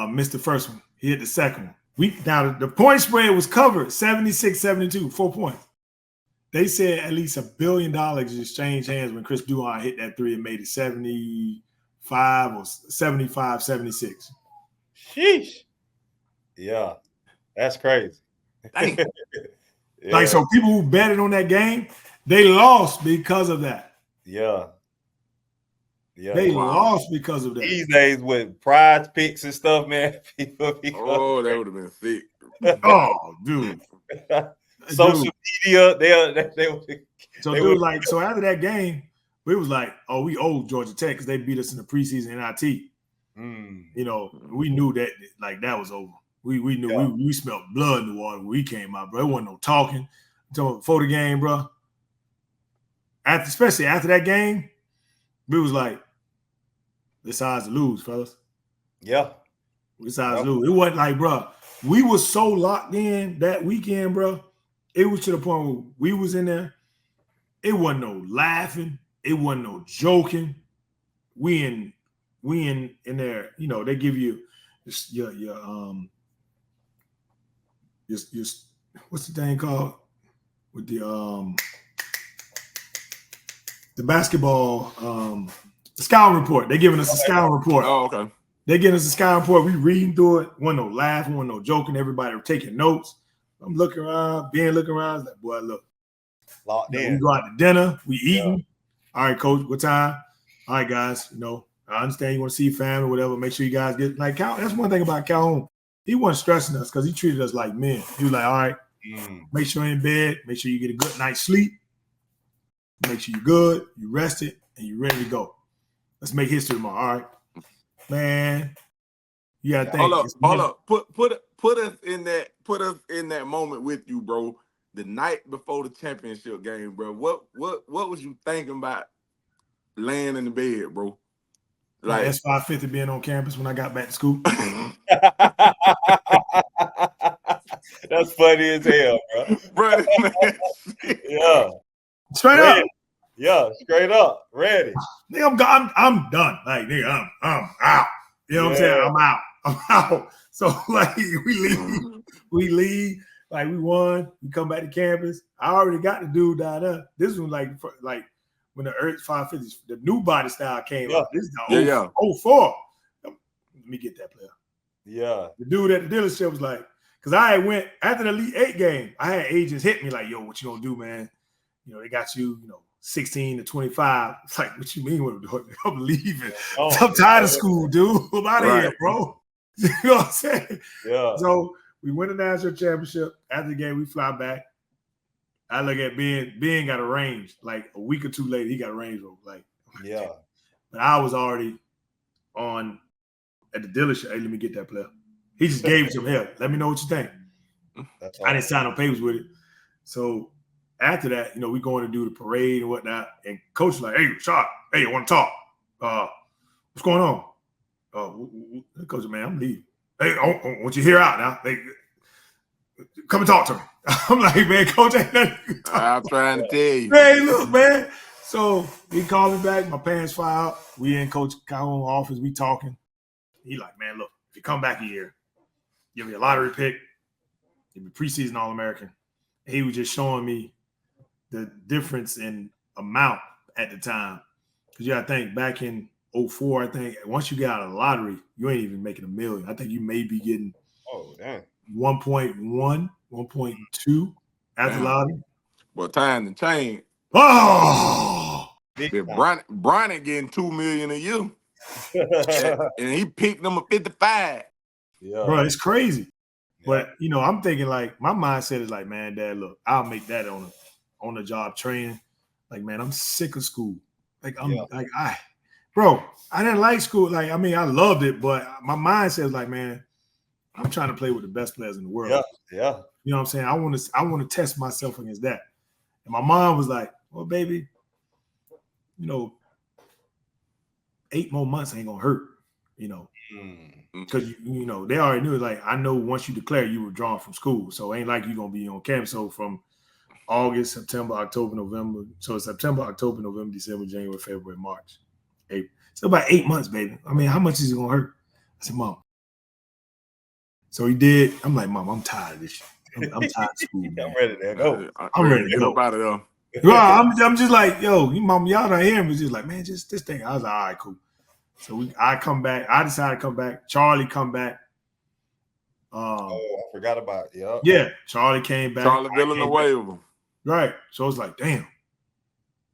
missed the first one. He hit the second one. Now the point spread was covered, 76-72, 4 points. They said at least $1 billion exchanged hands when Chris Duhon hit that three and made it 75 or 75, 76. Sheesh. Yeah, that's crazy. Dang. Yeah. Like, so people who betted on that game, they lost because of that. Yeah. Yeah. They lost because of that. These days with prize picks and stuff, man. People Oh, that would have been sick. Oh, dude. Social media, So after that game, we was like, oh, we owe Georgia Tech because they beat us in the preseason NIT. You know, we knew that like that was over. We knew we smelled blood in the water when we came out, bro. There wasn't no talking. Before the game, bro. Especially after that game, we was like, this size to lose, fellas. Yeah. This size to lose. It wasn't like, bro, we was so locked in that weekend, bro. It was to the point where we was in there. It wasn't no laughing. It wasn't no joking. We in there. You know, they give you your what's the thing called with the basketball the scouting report. They giving us a scouting report. Oh, okay. They giving us a scouting report. We reading through it. Wasn't no laughing. Wasn't no joking. Everybody were taking notes. I'm looking around. Ben looking around. I was like, boy, look. Locked in. We go out to dinner. We eating. Yeah. All right, coach. What time? All right, guys. You know, I understand you want to see family or whatever. Make sure you guys get like Cal. That's one thing about Calhoun. He wasn't stressing us because he treated us like men. He was like, all right, make sure you're in bed. Make sure you get a good night's sleep. Make sure you're good. You rested and you're ready to go. Let's make history tomorrow. All right, man. You gotta think. Hold up. Put us in that moment with you, bro. The night before the championship game, bro. What was you thinking about laying in the bed, bro? Like S550 being on campus when I got back to school. That's funny as hell, bro. Yeah. Straight up. Yeah, straight up. Ready. Nigga, I'm done. Like, nigga, I'm out. You know what I'm saying? I'm out. So like we leave. Like we won. We come back to campus. I already got the dude down there. This was like when the Earth 550s, the new body style came out. This is the 04. Let me get that player. Yeah. The dude at the dealership was like, because I went after the Elite 8 game, I had agents hit me like, yo, what you gonna do, man? You know, they got you, 16 to 25. It's like, what you mean? I'm leaving. I'm tired of school, dude. I'm out of here, bro. You know what I'm saying? Yeah. So we win the national championship. After the game, we fly back. I look at Ben. Ben got arranged. Like a week or two later, he got arranged. Like, yeah. But I was already on at the dealership. Hey, let me get that player. He just gave it to him. Hell, let me know what you think. I didn't sign no papers with it. So after that, we going to do the parade and whatnot. And coach was like, hey, Rashad, hey, I want to talk. What's going on? Coach, man, I'm leaving. Hey, I want you to hear out now. Hey, come and talk to me. I'm like, man, coach, ain't nothing. I'm trying to tell you. Hey, look, man. So he called me back. My pants fly out. We in Coach Calhoun's office. We talking. He like, man, look, if you come back a year, give me a lottery pick, give me preseason All-American. He was just showing me the difference in amount at the time. Because you got to think, back in 04, I think, once you get out of the lottery, you ain't even making $1 million. I think you may be getting 1.1, 1.2 after the lottery. Well, time to change. Oh! Bronny getting $2 million a year. and he picked number 55. Yeah. Bro, it's crazy. But, I'm thinking like, my mindset is like, man, Dad, look, I'll make that on the job training. Like, man, I'm sick of school. Like, I didn't like school. Like, I mean, I loved it, but my mindset is like, man, I'm trying to play with the best players in the world. Yeah. You know what I'm saying? I want to test myself against that. And my mom was like, well, baby, 8 more months ain't gonna hurt, because they already knew. Like, I know once you declare, you were drawn from school, so it ain't like you're gonna be on campus. So from August, September, October, November. So it's September, October, November, December, January, February, March, April. So about 8 months, baby. I mean, how much is it gonna hurt? I said, Mom. So he did. I'm like, Mom, I'm tired of this shit. I'm tired of school, man. I'm ready to go. I'm ready to go. Out of there. Well, I'm just like, yo, y'all not hearing me. Just like, man, just this thing. I was like, all right, cool. So I come back. I decided to come back. Charlie come back. I forgot about it. Yeah, Charlie came back. Charlie Villanueva. Right. So it's like, damn.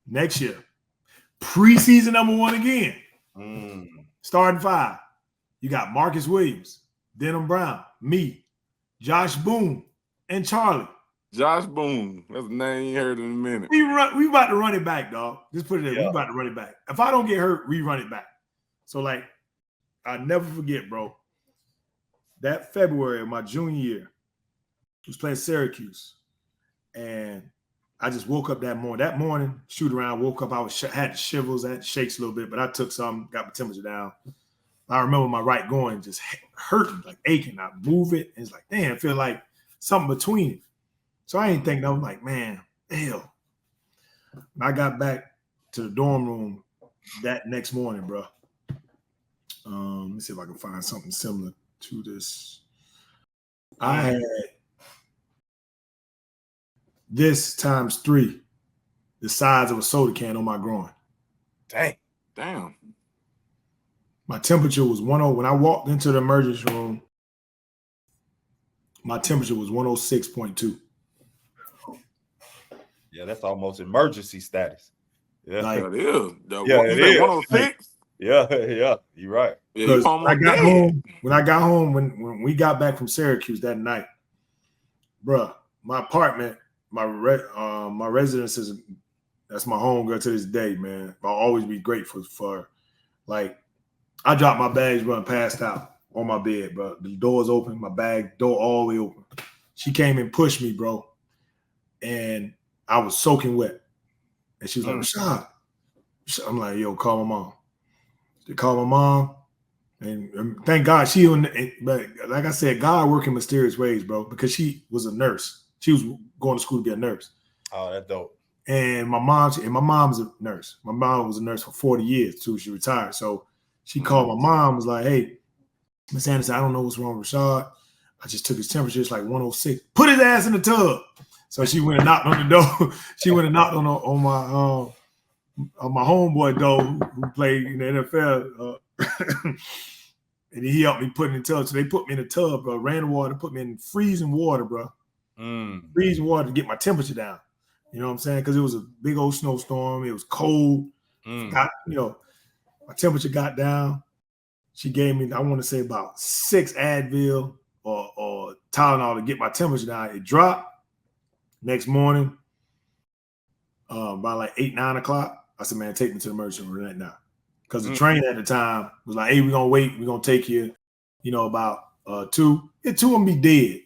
Next year, preseason #1 again. Starting 5. You got Marcus Williams, Denham Brown, me, Josh Boone, and Charlie. Josh Boone. That's a name you heard in a minute. We about to run it back, dog. Just put it there. Yeah. We about to run it back. If I don't get hurt, we run it back. So, like, I never forget, bro. That February of my junior year, I was playing Syracuse. And I just woke up that morning. That morning, shoot around, woke up. I had shivers, I had shakes a little bit, but I took some, got my temperature down. I remember my right groin just hurting, like aching. I move it, and it's like, damn, I feel like something between it. So I ain't think, I was like, man, hell. When I got back to the dorm room that next morning, bro. Let me see if I can find something similar to this. I had this times 3, the size of a soda can on my groin. Damn. My temperature was 10. When I walked into the emergency room, my temperature was 106.2. Yeah, that's almost emergency status. Yeah, like, it is. It is. 106. Yeah, you're right. Yeah, when I got home, when we got back from Syracuse that night, bruh, my apartment, my residence is, that's my home girl to this day, man. I'll always be grateful for her. Like, I dropped my bags, bro, and passed out on my bed, bro. The door's open, my bag door all the way open. She came and pushed me, bro, and I was soaking wet. And she was like, Rashad. I'm like, yo, call my mom. They called my mom, and thank God but like I said, God working mysterious ways, bro, because she was a nurse. She was going to school to be a nurse. Oh, that's dope. And my mom's a nurse. My mom was a nurse for 40 years too. She retired. So she called my mom, was like, hey, Miss Anderson, I don't know what's wrong with Rashad. I just took his temperature. It's like 106. Put his ass in the tub. So she went and knocked on the door. She went and knocked on my homeboy door who played in the NFL. And he helped me put in the tub. So they put me in the tub, bro. Ran the water, put me in freezing water, bro. Freezing water to get my temperature down. You know what I'm saying? Because it was a big old snowstorm. It was cold. My temperature got down. She gave me, I want to say about 6 Advil or Tylenol to get my temperature down. It dropped. Next morning, by like 8, 9 o'clock, I said, man, take me to the emergency room right now. Because the train at the time was like, hey, we're going to wait. We're going to take you, about 2. And 2 of them be dead.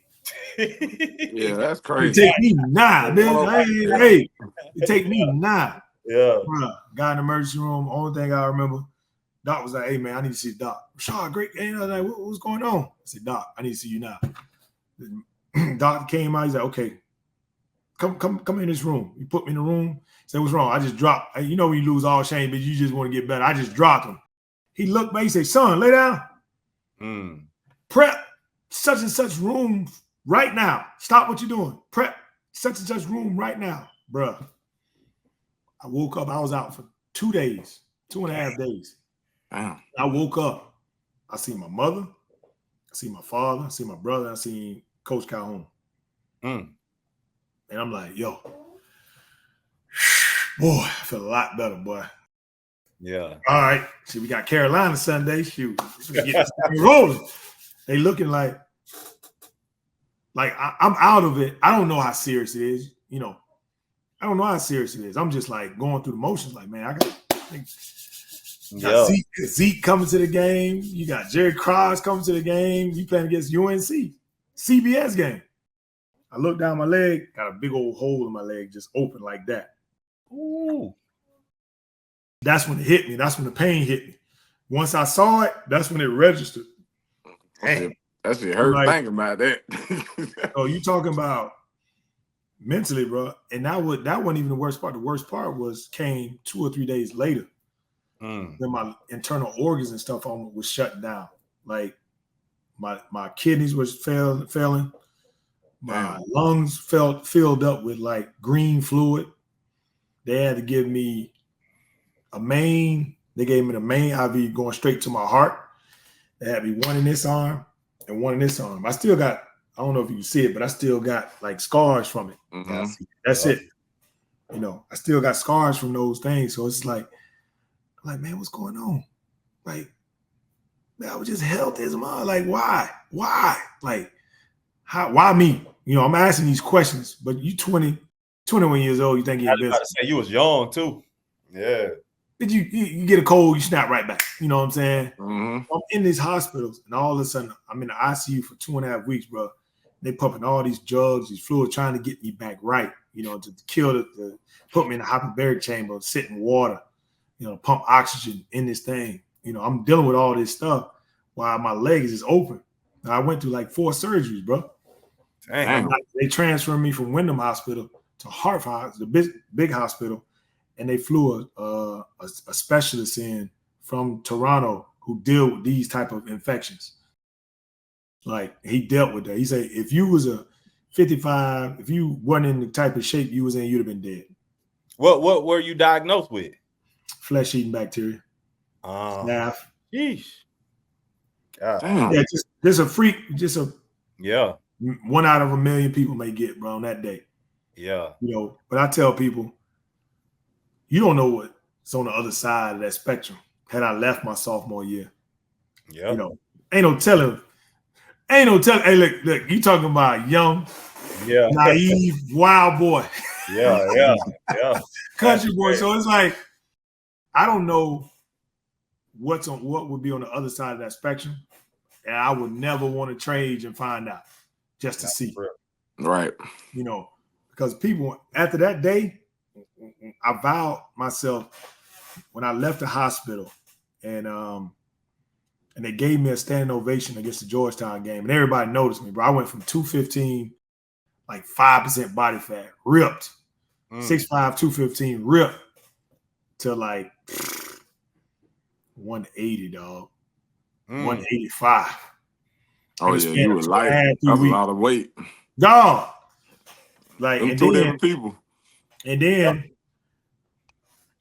Yeah, that's crazy. It take me 9, man. Hey, it take me 9. Yeah. Bruh, got in the emergency room. Only thing I remember, Doc was like, hey, man, I need to see Doc. Rashad, great. And I was like, what's going on? I said, Doc, I need to see you now. Doc came out. He's like, okay, come in this room. He put me in the room. Said, what's wrong? I just dropped. When you lose all shame, but you just want to get better. I just dropped him. He looked back. He said, son, lay down. Prep such and such room right now. Stop what you're doing. Prep such and such room right now. Bruh. I woke up. I was out for 2 days, 2.5 days. Damn. I woke up. I seen my mother. I seen my father. I seen my brother. I seen Coach Calhoun. And I'm like, yo, boy, I feel a lot better, boy. Yeah. All right. See, we got Carolina Sunday. Shoot. We get rolling. They looking like I'm out of it. I don't know how serious it is. I don't know how serious it is. I'm just like going through the motions. Like, man, I got Zeke coming to the game. You got Jerry Cross coming to the game. You playing against UNC. CBS game. I look down my leg, got a big old hole in my leg, just open like that. Ooh. That's when it hit me. That's when the pain hit me. Once I saw it, that's when it registered. That shit hurt thinking about that. Oh, you talking about mentally, bro. And that wasn't even the worst part. The worst part came 2 or 3 days later. Then my internal organs and stuff was shutting down. Like my kidneys was failing. My lungs filled up with like green fluid. They had to give me they gave me the main IV going straight to my heart. They had me one in this arm and one in this arm. I still got, I don't know if you can see it, but I still got like scars from it. Mm-hmm. That's it. You know, I still got scars from those things. So it's like, man, what's going on? Like, man, I was just healthy as a mom. Like, why? Like, why me? You know, I'm asking these questions, but you 21 years old, you think you're about to say you was young too. Yeah. Did you get a cold, you snap right back. You know what I'm saying? Mm-hmm. I'm in these hospitals, and all of a sudden, I'm in the ICU for 2.5 weeks, bro. They pumping all these drugs, these fluids, trying to get me back right, you know, to kill put me in a hyperbaric chamber, sit in water, you know, pump oxygen in this thing. You know, I'm dealing with all this stuff while my legs is open. Now, I went through like 4 surgeries, bro. Damn. They transferred me from Wyndham Hospital to Hartford, the big hospital, and they flew a specialist in from Toronto who deal with these type of infections. Like, he dealt with that. He said, if you was a 55, if you weren't in the type of shape you was in, you'd have been dead. What were you diagnosed with? Flesh-eating bacteria. Staph. Sheesh. Yeah, just a freak, yeah. 1 out of a million people may get, bro, on that day. Yeah. You know, but I tell people, you don't know what's on the other side of that spectrum. Had I left my sophomore year, yeah, you know, ain't no telling. Hey, look, you talking about young, naive, wild boy. Yeah. Country boy. So it's like, I don't know what would be on the other side of that spectrum. And I would never want to trade and find out just to see. Right. You know, because people, after that day, I vowed myself when I left the hospital and they gave me a standing ovation against the Georgetown game. And everybody noticed me, bro. I went from 215, like 5% body fat, ripped, 6'5", 215, ripped, to like 180, dog. 185. Oh, yeah, you were light. That's a lot of weight. Dog. Like, them two different people. And then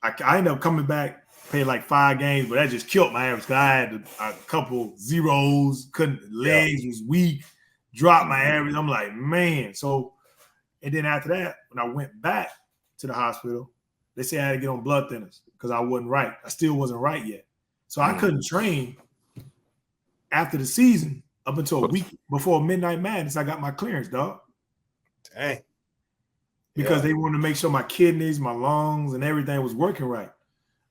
I ended up coming back, played like 5 games, but that just killed my average because I had a couple zeros, legs was weak, dropped my average. I'm like, man. So, and then after that, when I went back to the hospital, they said I had to get on blood thinners because I wasn't right. I still wasn't right yet. So I couldn't train after the season up until a week before Midnight Madness. I got my clearance, dog. Dang. Because they wanted to make sure my kidneys, my lungs, and everything was working right.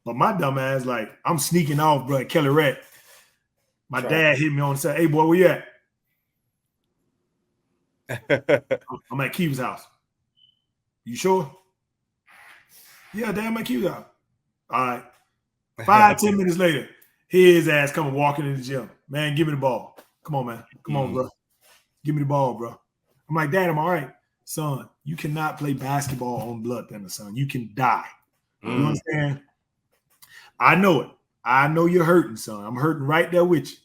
But my dumb ass, like, I'm sneaking off, bro, at Kelly Rett. My dad hit me on and said, hey, boy, where you at? I'm at Keith's house. You sure? Yeah, Dad, I'm at Keith's house. All right. 5-10 minutes later, his ass coming walking in the gym. Man, give me the ball. Come on, man. Come on, bro. Give me the ball, bro. I'm like, Dad, I'm all right. Son, you cannot play basketball on blood thinner, son. You can die. You understand? I know it. I know you're hurting, son. I'm hurting right there with you.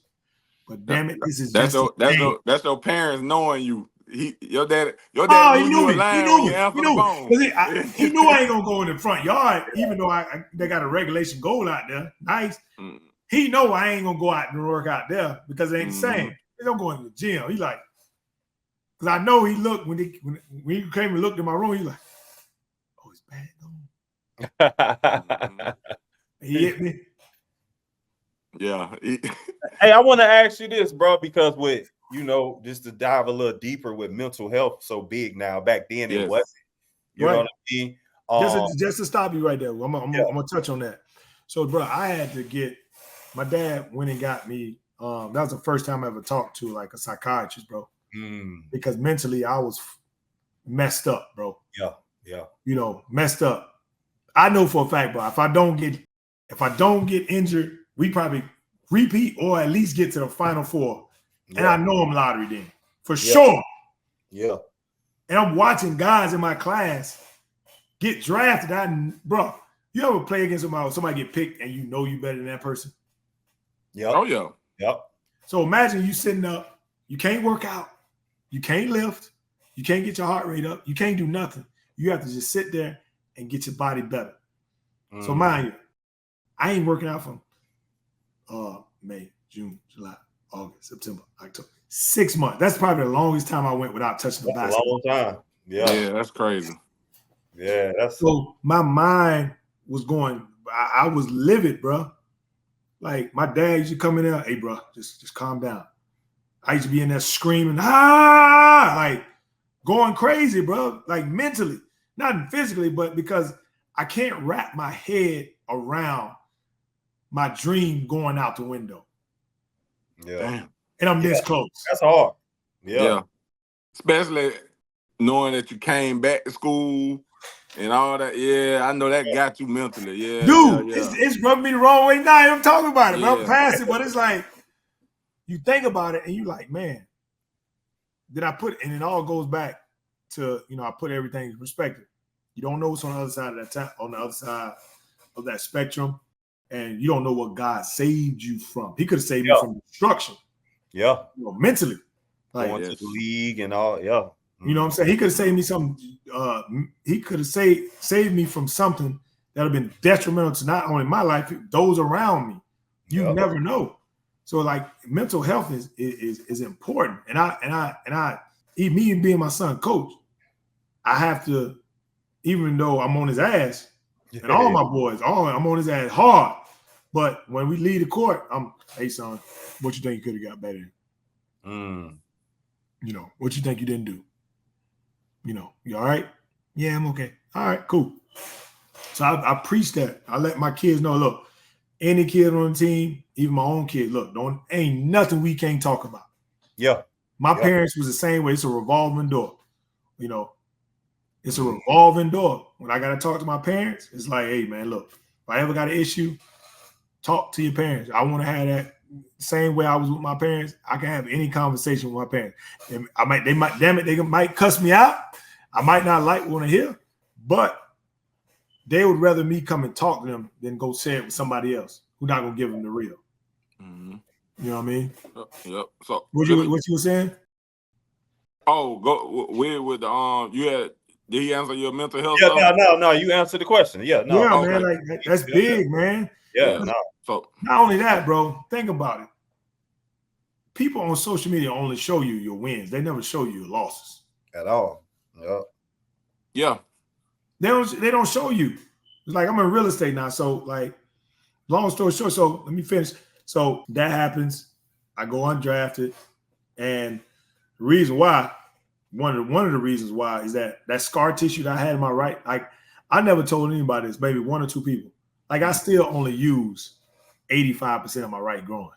But damn it, this is that's your parents knowing you. Your dad knew you were lying when you answered the phone. He knew I ain't gonna go in the front yard, even though they got a regulation goal out there. Nice. He know I ain't gonna go out and work out there because it ain't the same. They don't go in the gym. He like, because I know he looked when he came and looked in my room. He like, oh, it's bad. He hit me. Yeah. Hey, I want to ask you this, bro, because with, you know, just to dive a little deeper with mental health so big now. Back then it wasn't. You know what I mean? Just to stop you right there. I'm gonna touch on that. So, bro, I had to get my dad went and got me. That was the first time I ever talked to like a psychiatrist, bro. Because mentally I was messed up, bro. Yeah. You know, messed up. I know for a fact, bro, if I don't get injured, we probably repeat or at least get to the Final Four. Yeah. And I know I'm lottery then. For sure. Yeah. And I'm watching guys in my class get drafted. Bro, you ever play against somebody get picked and you know you better than that person? Yeah. Oh, yeah. Yep. So imagine you sitting up, you can't work out, you can't lift, You can't get your heart rate up. You can't do nothing. You have to just sit there and get your body better. So mind you, I ain't working out from May, June, July, August, September, October. 6 months. That's probably the longest time I went without touching the basketball. A long time. Yeah, that's crazy. Yeah, that's so my mind was going. I was livid, bro. Like my dad used to come in there, hey, bro, just calm down. I used to be in there screaming, like going crazy, bro. Like mentally, not physically, but because I can't wrap my head around my dream going out the window. Yeah. Damn. And I'm this close. That's hard. Yeah. Especially knowing that you came back to school and all that. Yeah, I know that got you mentally. Yeah. Dude, it's rubbing me the wrong way now. I'm talking about it, but I'm past it. But it's like, you think about it and you like, man, did I put, and it all goes back to, I put everything in perspective. You don't know what's on the other side of that time, on the other side of that spectrum, and you don't know what God saved you from. He could have saved you from destruction. Yeah. Mentally. Like, going to the league and all, yeah. You know what I'm saying? He could have saved me some, he could have saved me from something that would have been detrimental to not only my life, those around me. You never know. So like mental health is important. And me being my son coach, I have to, even though I'm on his ass, and all my boys, I'm on his ass hard. But when we leave the court, hey son, what you think you could have got better? What you think you didn't do? You all right? Yeah, I'm okay. All right, cool. So I preach that. I let my kids know, look, any kid on the team, even my own kid, look, ain't nothing we can't talk about. Yeah. My parents was the same way. It's a revolving door. It's a revolving door. When I got to talk to my parents, it's like, hey, man, look, if I ever got an issue, talk to your parents. I want to have that same way I was with my parents. I can have any conversation with my parents. And they might cuss me out. I might not want to hear, but they would rather me come and talk to them than go say it with somebody else who's not gonna give them the real. Mm-hmm. You know what I mean? Yep. So what you were saying? Oh, go with the you had. Did he answer your mental health? Yeah, no. You answered the question. Yeah, no. Yeah, okay. Man, like that's big, man. Yeah, no. So not only that, bro. Think about it. People on social media only show you your wins. They never show you your losses at all. Yeah. Yeah. They don't show you. It's like I'm in real estate now. So like, long story short. So let me finish. So that happens. I go undrafted, and the reason why. One of the reasons why is that scar tissue that I had in my right, like I never told anybody this, maybe one or two people. Like I still only use 85% of my right groin,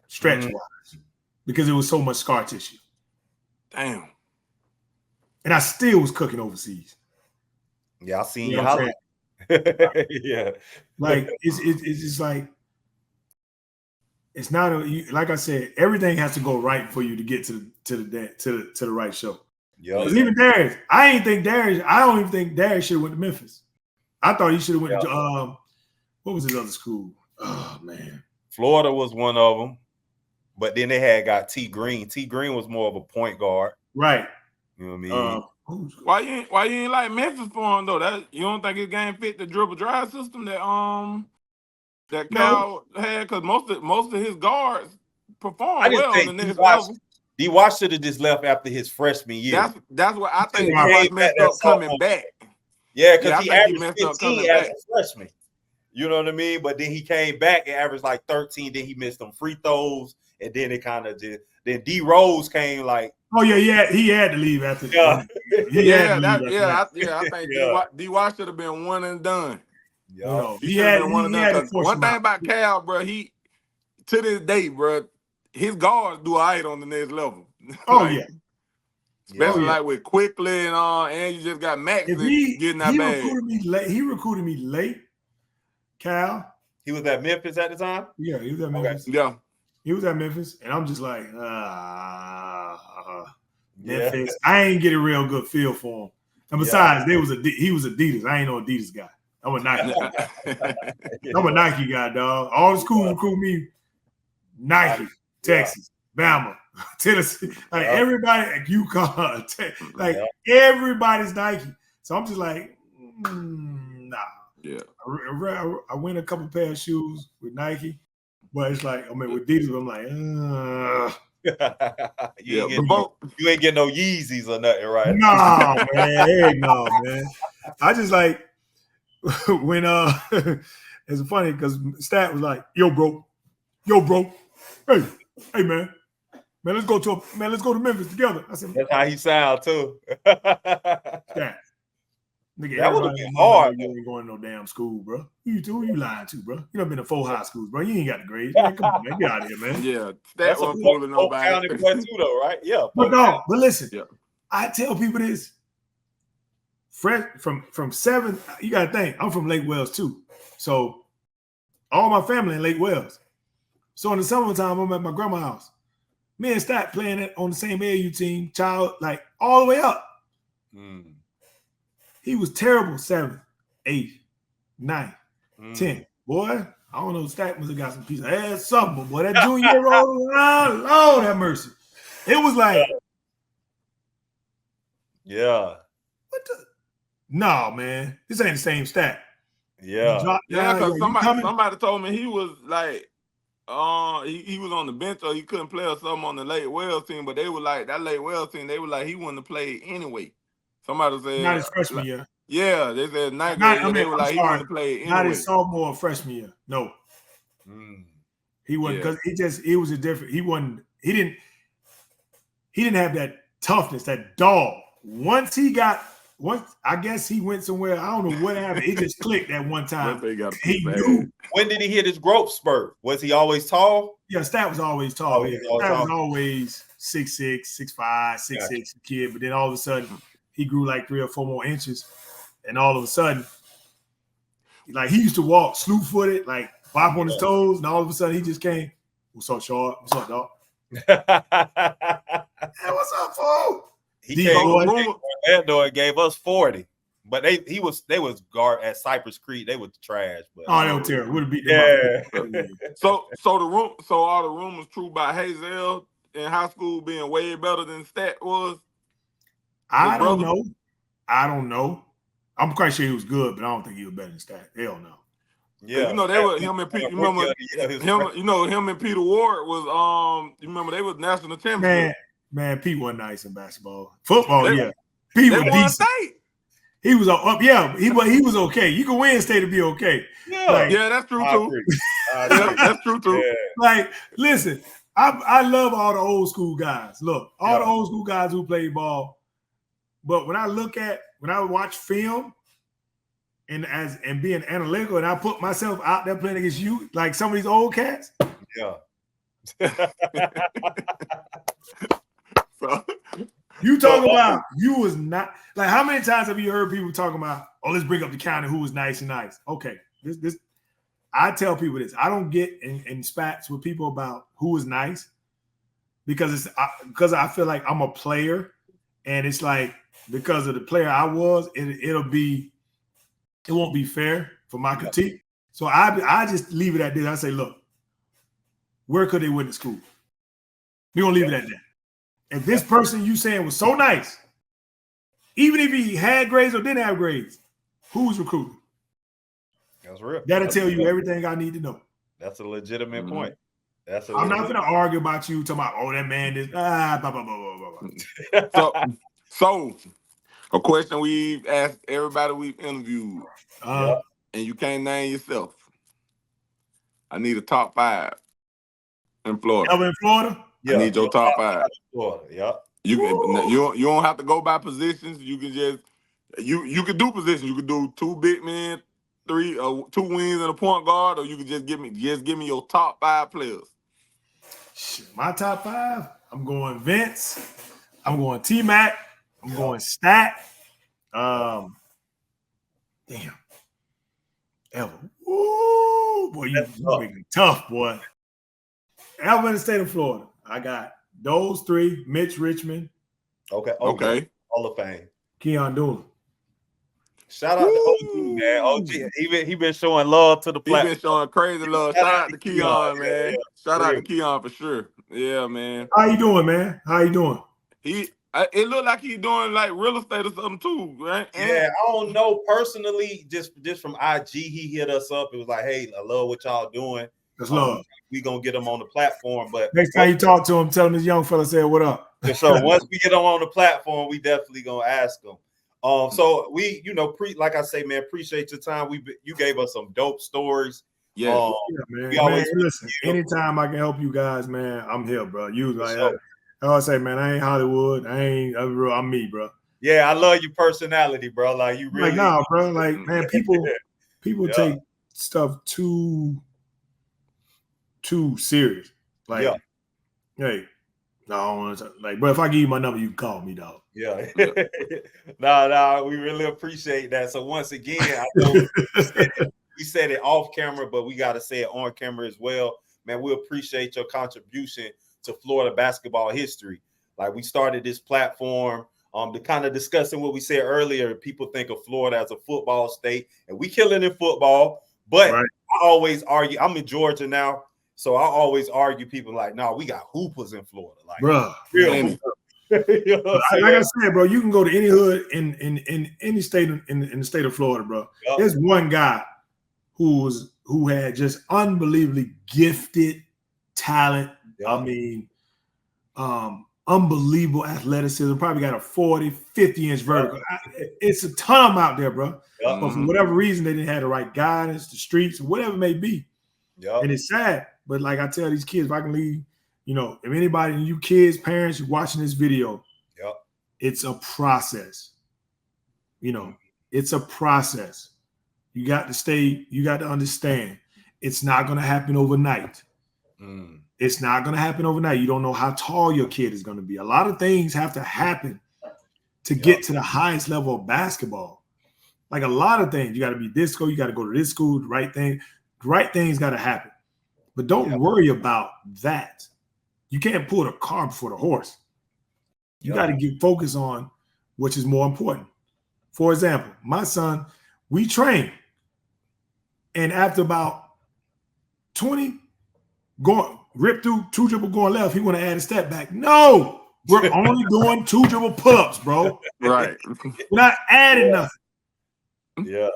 stretch-wise, because it was so much scar tissue. Damn. And I still was cooking overseas. Yeah, I seen you holler. Yeah. Like it's just like it's not like I said, everything has to go right for you to get to the right show. Yeah. Because even Darius, I don't even think Darius should have went to Memphis. I thought he should have went to what was his other school? Oh man. Florida was one of them. But then they got T Green. T Green was more of a point guard. Right. You know what I mean? Why you ain't like Memphis for him though? That you don't think his game fit the dribble drive system that Cal had? Because most of his guards performed well on the next level. D. Wash should have just left after his freshman year. That's what I think. He messed up coming back. Yeah, because he averaged 15 as a freshman. You know what I mean? But then he came back and averaged like 13. Then he missed some free throws, and then it kind of just. Then D. Rose came like. Oh yeah, he had to leave after. Yeah, I think D. Wash should have been one and done. Yeah, he should have been one and done. One thing about Cal, bro, he to this day, bro, his guards do all right on the next level. Oh yeah. Especially like with Quickly and you just got Max getting that bag. He recruited me late. Cal. He was at Memphis at the time? Yeah, he was at Memphis. Okay. Yeah. He was at Memphis, and I'm just like, Memphis. I ain't get a real good feel for him. And besides, he was Adidas. I ain't no Adidas guy. I'm a Nike guy. I'm a Nike guy, dog. All the schools recruit me. Nike, Texas, Bama, Tennessee, like everybody at UConn, like everybody's Nike. So I'm just like, nah. Yeah. I win a couple pair of shoes with Nike, but it's like, I mean, with Adidas, I'm like, you ain't getting no Yeezys or nothing, right? No, man. Hey, no, man. I just like when it's funny because Stat was like, yo, bro, hey, man, let's go to Memphis together. I said, that's how he sound too. Stat. Nigga, that would be hard. You ain't going to no damn school, bro. Who you lying to, bro? You done been to 4 high schools, bro. You ain't got the grades, man. Come on, man. Get out of here, man. Yeah, that was fooling nobody. County boy too, though, right? Yeah. But listen. Yeah. I tell people this. From 7, you got to think, I'm from Lake Wales too. So all my family in Lake Wales. So in the summertime, I'm at my grandma's house. Me and Stat playing it on the same AAU team, child, like all the way up. He was terrible 7th, 8th, 9th, 10th. Boy, I don't know, Stat must have got some piece of ass something, but boy, that junior year rolled around, Lord have mercy. It was like, yeah. What the? No, man. This ain't the same Stat. Yeah. Because somebody told me he was like, he was on the bench or he couldn't play or something on the Lake Wales team, but they were like, that Lake Wales team, they were like, he wouldn't have played anyway. Somebody said not his freshman year. Yeah, they said they were like, he wouldn't have played anyway. Not his sophomore or freshman year. No. He wasn't, because it was a different, he didn't have that toughness, that dog. Once I guess he went somewhere, I don't know what happened. It just clicked at one time. He knew. When did he hit his growth spurt? Was he always tall? Yeah, Stat was always tall. Stat was always 6'6", 6'5", 6'6", kid. But then all of a sudden, he grew like 3 or 4 more inches. And all of a sudden, like he used to walk slew-footed, like bop on his toes. And all of a sudden, he just came. What's up, Short? What's up, dog? Hey, what's up, fool? He came and gave us 40, but they was guard at Cypress Creek. They was trash. But they were terrible. Would have beat them up. So all the rumors true about Hazel in high school being way better than Stat was. I don't know. I'm quite sure he was good, but I don't think he was better than Stat. Hell no. Yeah, they were him and Pete. Him and Peter Ward was you remember they was national champions. Man, Pete wasn't nice in basketball. Football, Pete was decent. He was up, he was okay. You can win state to be okay. Yeah, that's true too. That's true too. Yeah. Like, listen, I love all the old school guys. Look, all the old school guys who played ball. But when I watch film and being analytical, and I put myself out there playing against you, like some of these old cats. Yeah. You talking about you was not like, how many times have you heard people talking about, let's bring up the county who was nice and nice? Okay, this I tell people this. I don't get in spats with people about who was nice because I feel like I'm a player, and it's like because of the player I was, it won't be fair for my critique. So I just leave it at this. I say, look, where could they win at school? We're gonna leave it at that. If this person you saying was so nice, even if he had grades or didn't have grades, who's recruiting? That's real. That'll tell you everything I need to know. That's a legitimate point. I'm not going to argue about you talking about, that man is blah, blah, blah, blah, blah. So a question we've asked everybody we've interviewed, and you can't name yourself. I need a top 5 in Florida. Ever in Florida? I need your top 5. Yeah. You don't have to go by positions. You can just you can do positions. You can do 2 big men, 2 wings and a point guard, or you can just give me your top 5 players. My top 5. I'm going Vince. I'm going T-Mac. I'm going Stat. Damn. Ever. Ooh, boy, you making tough, boy. Ever in the state of Florida. I got those 3, Mitch Richmond. Okay. Hall of Fame. Keon Doolin. Shout out to OG, man. OG, he been showing love to the platform. He been showing crazy love. Shout out to Keon, man. Shout out to Keon for sure. Yeah, man. How you doing, man? How you doing? It looked like he's doing like real estate or something too, right? Yeah, I don't know personally. Just from IG, he hit us up. It was like, "Hey, I love what y'all doing. That's love. We gonna get him on the platform." But next time you talk to him, tell him this young fella said, "What up?" So once we get him on the platform, we definitely gonna ask him. So we, like I say, man, appreciate your time. You gave us some dope stories. Yeah, man. We always listen. Anytime I can help you guys, man, I'm here, bro. You like. I always say, man, I ain't Hollywood. I'm me, bro. Yeah, I love your personality, bro. Like you really, like, nah, bro. Like, man, people take stuff too serious. Like, hey, no, I don't want to like, bro. If I give you my number, you can call me, dog. Yeah. No, we really appreciate that. So once again, I know we said it off camera, but we got to say it on camera as well, man. We appreciate your contribution to Florida basketball history. Like, we started this platform to kind of discussing what we said earlier. People think of Florida as a football state, and we killing in football. But I always argue. I'm in Georgia now, so I always argue. People like, no, we got hoopers in Florida, like, bro. Real hoopers. Like I said, bro, you can go to any hood in any state in the state of Florida, bro. There's one guy who had just unbelievably gifted talent. I mean, unbelievable athleticism. Probably got a 40, 50-inch vertical. It's a ton of them out there, bro. But for whatever reason, they didn't have the right guidance, the streets, or whatever it may be. And it's sad. But like I tell these kids, if I can leave, if anybody, you kids, parents, you're watching this video, it's a process. It's a process. You got to understand. It's not going to happen overnight. It's not going to happen overnight. You don't know how tall your kid is going to be. A lot of things have to happen to get to the highest level of basketball. Like a lot of things. You got to be this school. You got to go to this school. The right things got to happen. But don't worry about that. You can't pull the cart before the horse. You got to get focused on which is more important. For example, my son, we train. And after about 20, rip through 2 dribble going left, he want to add a step back. No, we're only doing 2 dribble pull-ups, bro. Right. We're not adding nothing. Yeah.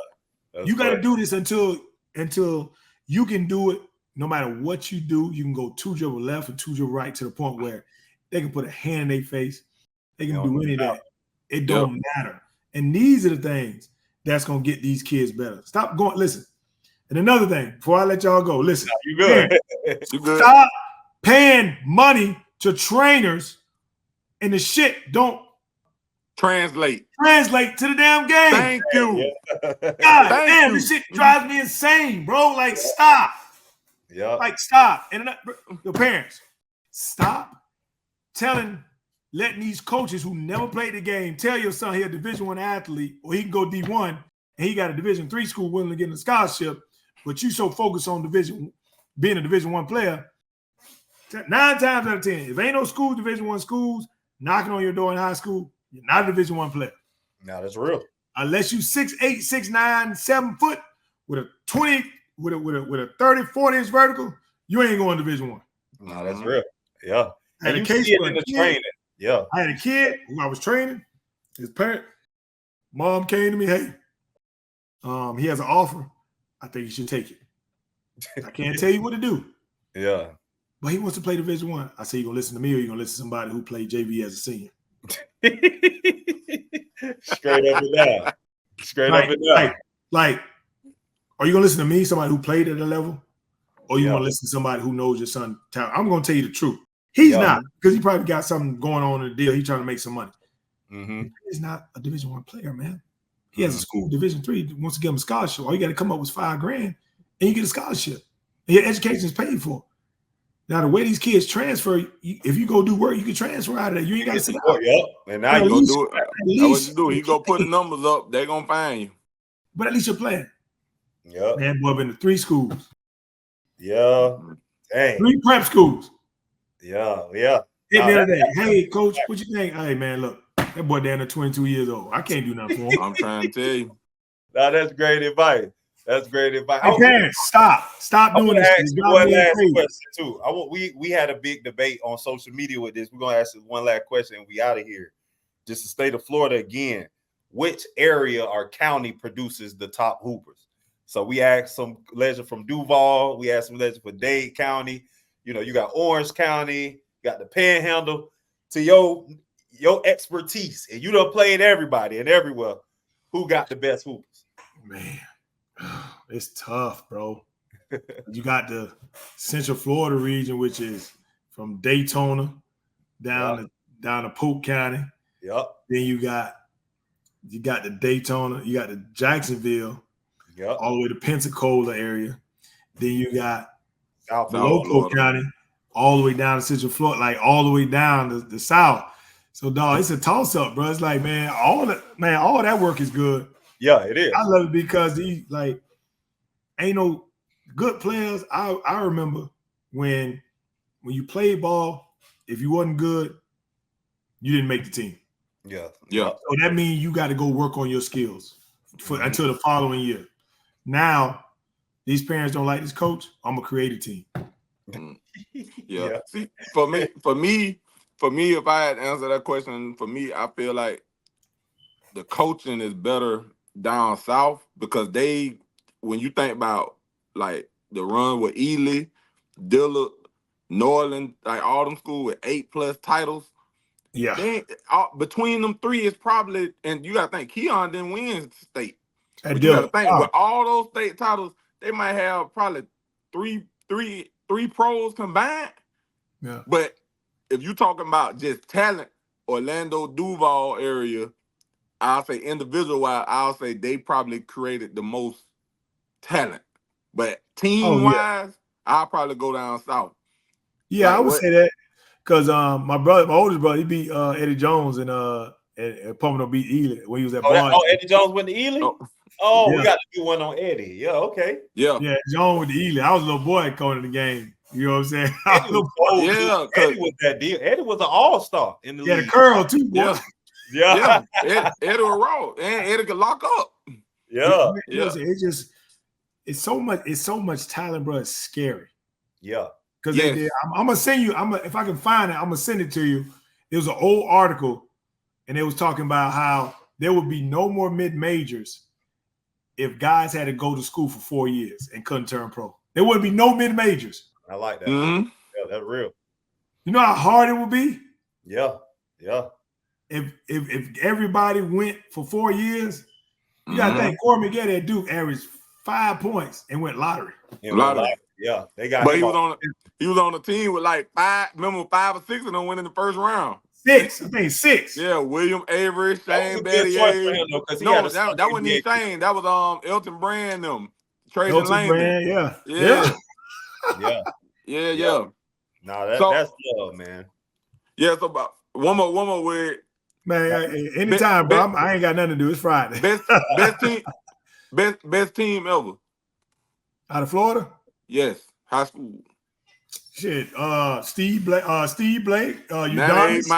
You got to do this until you can do it. No matter what you do, you can go 2 dribble left or 2 dribble right to the point where they can put a hand in their face. They can do any of that. It don't matter. And these are the things that's going to get these kids better. Stop going. Listen. And another thing, before I let y'all go, listen. You good. You good. Stop paying money to trainers and the shit don't translate to the damn game. Thank you. God damn, this shit drives me insane, bro. Like, stop. Yeah. Like, stop. And your parents, stop letting these coaches who never played the game tell your son he's a Division I athlete, or he can go D1 and he got a Division III school willing to get a scholarship, but you so focused on being a Division I player. 9 times out of 10, if ain't no school, Division I schools knocking on your door in high school, you're not a Division I player. No, that's real. Unless you 6'8", 6'9", 7 foot with a 20, with a 30, 40-inch vertical, you ain't going to Division I. No, that's real. Yeah. I had and a case in the training. Yeah. I had a kid who I was training. His mom came to me, hey, he has an offer. I think you should take it. I can't tell you what to do. Yeah. But he wants to play Division I. I say, you gonna listen to me or you gonna listen to somebody who played JV as a senior? Straight up and down. Straight up and down. Like, are you gonna listen to me, somebody who played at a level? Or you gonna listen to somebody who knows your son talent? I'm gonna tell you the truth. He's not, because he probably got something going on in the deal. He's trying to make some money. He's not a Division I player, man. He has a school Division III, wants to give him a scholarship. All you got to come up with $5,000 and you get a scholarship. And your education is paid for. Now, the way these kids transfer, if you go do work, you can transfer out of there. You ain't got to sit out. And now you go do it. That's what you do. He go put the numbers up. They're going to find you. But at least you're playing. Yeah. Man, boy, been to 3 schools. Yeah. Dang. 3 prep schools. Yeah. Hit me the other day. Hey, coach, what you think? Hey, man, look, that boy down to 22 years old. I can't do nothing for him. I'm trying to tell you. Now, that's great advice. That's great advice. Hey, parents, stop doing this. I want to ask you one last question too. We had a big debate on social media with this. We're gonna ask you one last question and we out of here. Just the state of Florida again. Which area or county produces the top hoopers? So we asked some legend from Duval. We asked some legend for Dade County. You know, you got Orange County, you got the Panhandle. To your expertise, and you done played everybody and everywhere. Who got the best hoopers? Man, it's tough, bro. You got the Central Florida region, which is from Daytona down to Polk County. Yep. Then you got the Daytona, you got the Jacksonville, all the way to Pensacola area. Then you got Loco County, all the way down to Central Florida, like all the way down to the South. So, dog, it's a toss-up, bro. It's like, man, all that work is good. Yeah, it is. I love it because ain't no good players. I remember when you played ball, if you wasn't good, you didn't make the team. Yeah. So that means you got to go work on your skills until the following year. Now, these parents don't like this coach. I'm gonna create a team. Yeah. See, for me, if I had to answer that question, for me, I feel like the coaching is better down south because when you think about like the run with Ely, Dillard, Norland, like all them schools with 8+ titles. Yeah. Between them three is probably, and you gotta think Keon didn't win state. But you gotta think with all those state titles, they might have probably three pros combined. Yeah. But if you're talking about just talent, Orlando, Duval area, I'll say individual-wise, I'll say they probably created the most talent. But team-wise, I'll probably go down south. Yeah, I would say that because my oldest brother, he beat Eddie Jones and Pomino beat Ely when he was at Barnes. Eddie Jones went to Ely? We got to do one on Eddie. Yeah, okay. Yeah, Jones with the Ely. I was a little boy going to the game. You know what I'm saying? Eddie was that deal. Eddie was an all-star in the league. The curl too, boy. Yeah. Eddie was raw, and Eddie could lock up. Yeah. It's so much talent, bro. It's scary. Yeah. Because I'm gonna send you. If I can find it, I'm gonna send it to you. It was an old article, and it was talking about how there would be no more mid-majors if guys had to go to school for 4 years and couldn't turn pro. There wouldn't be no mid-majors. I like that. Mm-hmm. Yeah, that's real. You know how hard it would be? Yeah. If everybody went for 4 years, you gotta think Corey McGetty at Duke averaged 5 points and went lottery. Yeah, they got. But he was on the team with like 5 or 6 of them went in the first round. 6, I think 6. Yeah, William Avery, Shane Battier. No, that wasn't even Shane. That was Elton Brand them. Tracy Langdon. Yeah. No, that's love, man. Yeah, so about one more word. Man, anytime, bro. I ain't got nothing to do. It's Friday. Best team ever. Out of Florida? Yes, high school. Shit, Steve Blake, Udonis,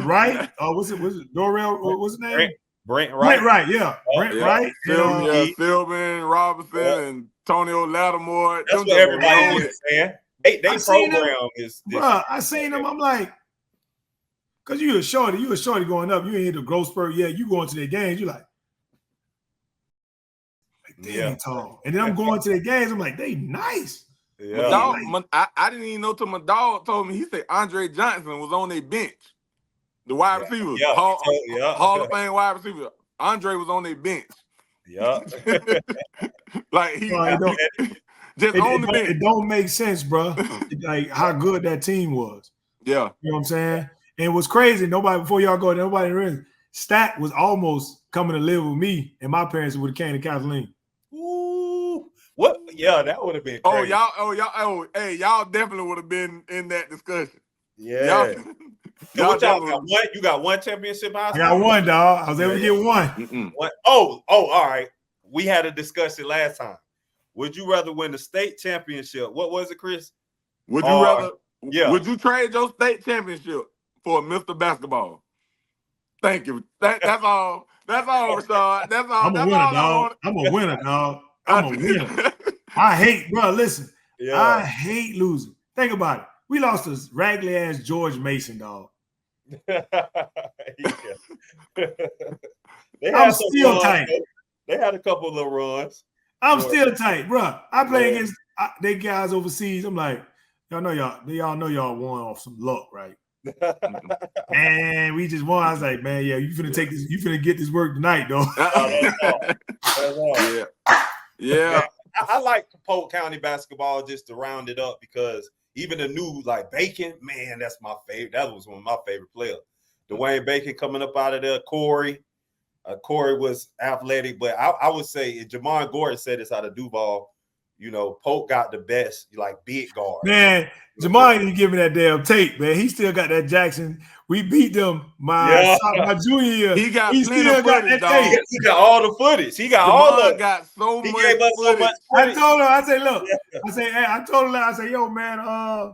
Wright, what's it, Dorrell, what's his name? Brent Wright. Wright, yeah. Brent Wright. Philbin, Robinson, and Antonio Lattimore. That's what everybody is saying. They program is. Bro, I seen them. I'm like, because you a shorty going up. You ain't hit the growth spurt yet. You going to their games. You like they tall. And then I'm going to their games. I'm like, they nice. Yeah. I didn't even know till my dog told me. He said Andre Johnson was on their bench. The wide receiver. Hall of Fame wide receiver. Andre was on their bench. Yeah. Like he just on the bench. It don't make sense, bro. Like how good that team was. Yeah. You know what I'm saying? And what's crazy, before y'all go, nobody really, Stat was almost coming to live with me, and my parents would have came to Kathleen. Ooh, what? Yeah, that would have been crazy. Y'all definitely would have been in that discussion. Yeah. What y'all got? You got one championship high school? I got one, dog. I was able to get one. Oh, all right. We had a discussion last time. Would you rather win the state championship? What was it, Chris? Would you rather? Yeah. Would you trade your state championship for Mr. Basketball? Thank you. That's all. That's all, Rashad. That's all. I'm a winner, dog. I'm a winner, dog. I'm a winner. I hate, bro. Listen, I hate losing. Think about it. We lost to raggedy ass George Mason, dog. I'm still tight. They had a couple of little runs. I'm still tight, bro. I play against they guys overseas. I'm like, y'all know y'all won off some luck, right? And we just won. I was like, man, yeah, you finna take this, you finna get this work tonight, though. Yeah. I like Polk County basketball just to round it up because even the new like Bacon, man, that's my favorite. That was one of my favorite players. Dwayne Bacon coming up out of there. Corey was athletic, but I would say Jamon Gordon said this out of Duval. You know, Polk got the best like big guard. Man, Jamon didn't give me that damn tape, man. He still got that Jackson. We beat them my junior year. He still got that tape. He got all the footage. He got all of it. Got so he much gave us footage. So much footage. I told him, I said, look, I told him, I said, yo, man,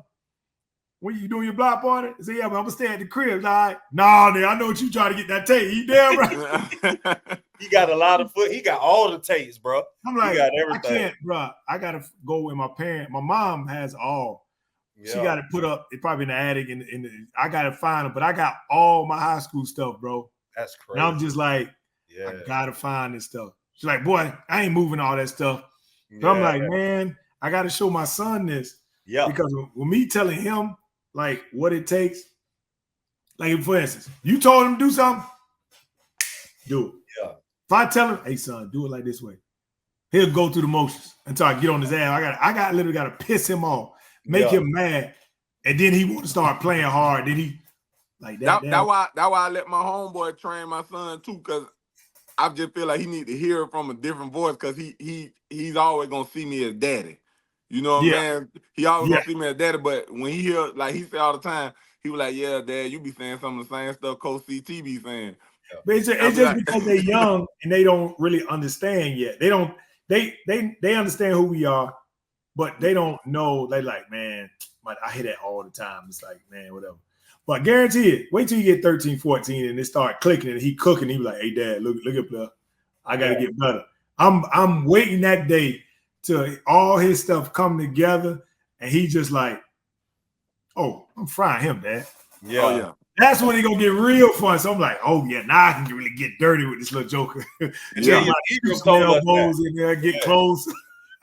when you doing your block party? I said, yeah, but I'm gonna stay at the crib. All right. Nah, nigga, I know what you trying to get that tape. He damn right. He got a lot of foot. He got all the tapes, bro. I'm like, he got everything. I can't, bro. I gotta go with my parent. My mom has all. She got it put up. It's probably in the attic, I gotta find it. But I got all my high school stuff, bro. That's crazy. And I'm just like, I gotta find this stuff. She's like, boy, I ain't moving all that stuff. But I'm like, man, I gotta show my son this. Yeah. Because with me telling him like what it takes, like for instance, you told him to do something, do it. Yeah. If I tell him, hey son, do it like this way, he'll go through the motions until I get on his ass. I literally gotta piss him off, make him mad, and then he want to start playing hard. Then he like that. That's why I let my homeboy train my son too, because I just feel like he need to hear it from a different voice, because he's always gonna see me as daddy. You know what I'm saying? He always gonna see me as daddy, but when he hear, like he say all the time, he was like, yeah, Dad, you be saying some of the same stuff Coach CT be saying. But it's just because they're young and they don't really understand yet. They understand who we are, but they don't know. They like, man, I hear that all the time. It's like, man, whatever. But guarantee it, wait till you get 13, 14 and it start clicking and he cooking. He be like, hey, Dad, look at player. I got to get better. I'm waiting that day till all his stuff come together and he just like, oh, I'm frying him, Dad. Yeah. Oh, yeah. That's when he gonna get real fun. So I'm like, oh yeah, now I can really get dirty with this little joker. Elbows in there, get close.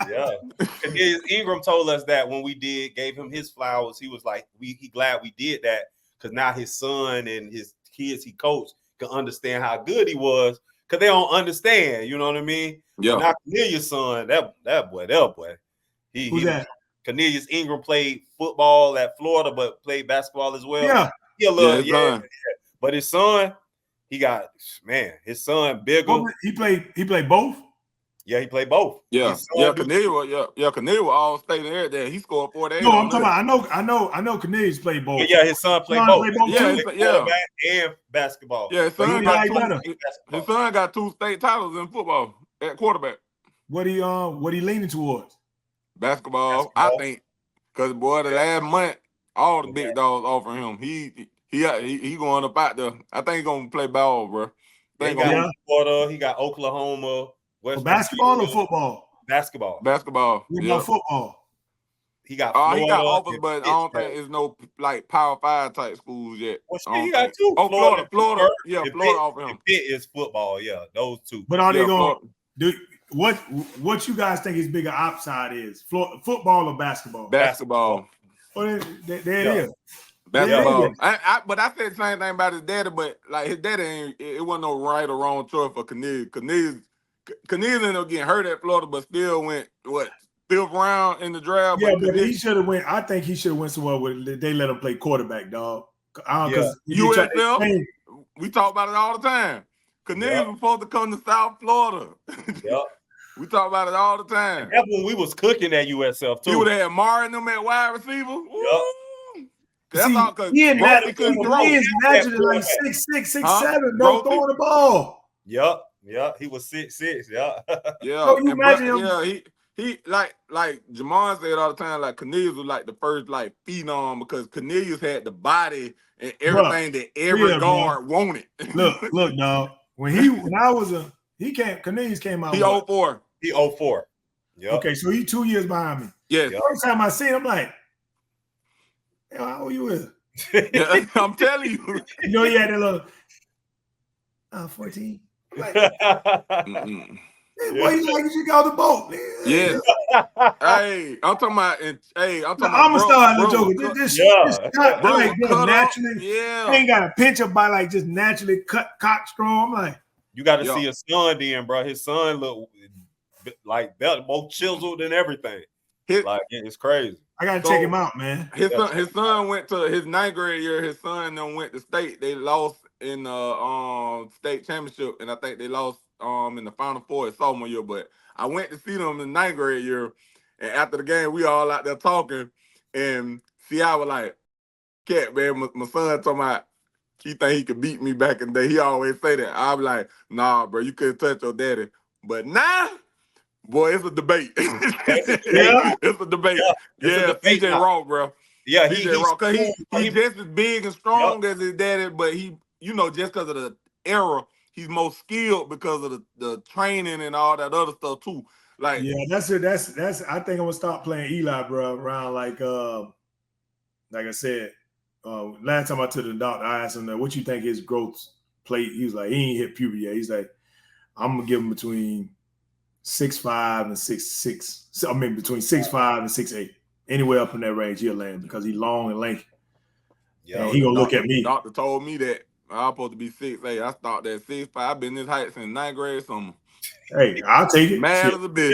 Yeah. Ingram told us that when we gave him his flowers, he was like, he glad we did that because now his son and his kids he coached can understand how good he was, because they don't understand, you know what I mean? Yeah. Now Cornelius' son, that boy. Who's that? Cornelius Ingram played football at Florida, but played basketball as well. Yeah. But his son, his son bigger. He played both. Yeah, he played both. Yeah, Cornelius all state there. That he scored 48. No, I'm talking about. I know. Cornelius played both. Yeah, his son played both. And basketball. Yeah, his son got two state titles in football at quarterback. What he leaning towards? Basketball. I think, because boy, the last month, all the big dogs offering him. He going up out there. I think he gonna play ball, bro. He got Florida. He got Oklahoma. Basketball or football? Basketball. What about football? He got Florida. He got offers, but I don't think it's no like Power 5 type schools yet. Well, he got two. Florida. Yeah, Florida offering him. Pitt is football. Yeah, those two. But are they going to do what you guys think his bigger upside is? Football or basketball? Basketball. Well, there it is. Basketball. But I said the same thing about his daddy, but like his daddy it wasn't no right or wrong choice for Cornelius. Cornelius ended up getting hurt at Florida, but still went fifth round in the draft. Yeah, but he should have went. I think he should have went somewhere where they let him play quarterback, dog. USL, we talk about it all the time. Cornelius was supposed to come to South Florida. Yep. We talk about it all the time. That's when we was cooking at USF too. He would have had Mara and them at wide receiver. Yep. That's all because he couldn't throw. He is naturally like 6'6", 6'7", no throwing the ball. Yep. Yeah, he was 6'6". Yeah. Yeah. So you imagine him? Yeah, he like Jamon said all the time, like Cornelius was like the first like phenom, because Cornelius had the body and everything that every guard wanted. Look, dog. Cornelius came out. He 04. He 04. Yep. Okay, so he 2 years behind me. Yes. First time I seen him, I'm like, hey, how old you is? Yeah, I'm telling you. He had that little 14. Like, hey, boy, you like you should go on the boat. Yeah. Hey, I'm talking about. I'm gonna start the joke. This cut, bro, like cut naturally. Yeah. Ain't got a pinch up by like just naturally cut cock strong. I'm like, you got to see his son then, bro. His son look like more chiseled than everything. It's crazy. I gotta check him out, man. His son went to his 9th grade year. His son then went to state. They lost in the state championship, and I think they lost in the Final Four his sophomore year. But I went to see them in the 9th grade year, and after the game, we all out there talking, and I was like, "Cat, man, my son talking about he think he could beat me back in the day. He always say that." I was like, "Nah, bro, you couldn't touch your daddy." But now, boy, it's a debate. It's a debate. Yeah, CJ Rock, bro. Yeah, CJ Rock, cause he's just as big and strong as his daddy, but he, just because of the era, he's more skilled because of the training and all that other stuff too. Like, yeah, that's it. That's. I think I'm gonna stop playing Eli, bro. Around like I said, last time I took the doctor, I asked him that, what you think his growth plate? He was like, he ain't hit puberty yet. He's like, I'm gonna give him between 6'5" and 6'6". I mean, between 6'5" and 6'8". Anywhere up in that range, he'll land because he's long and lanky. Yeah, and he gonna look at me. Doctor told me that I'm supposed to be 6'8". I started at 6'5". I've been this height since 9th grade summer. Hey, I'll take it. Mad as a bitch.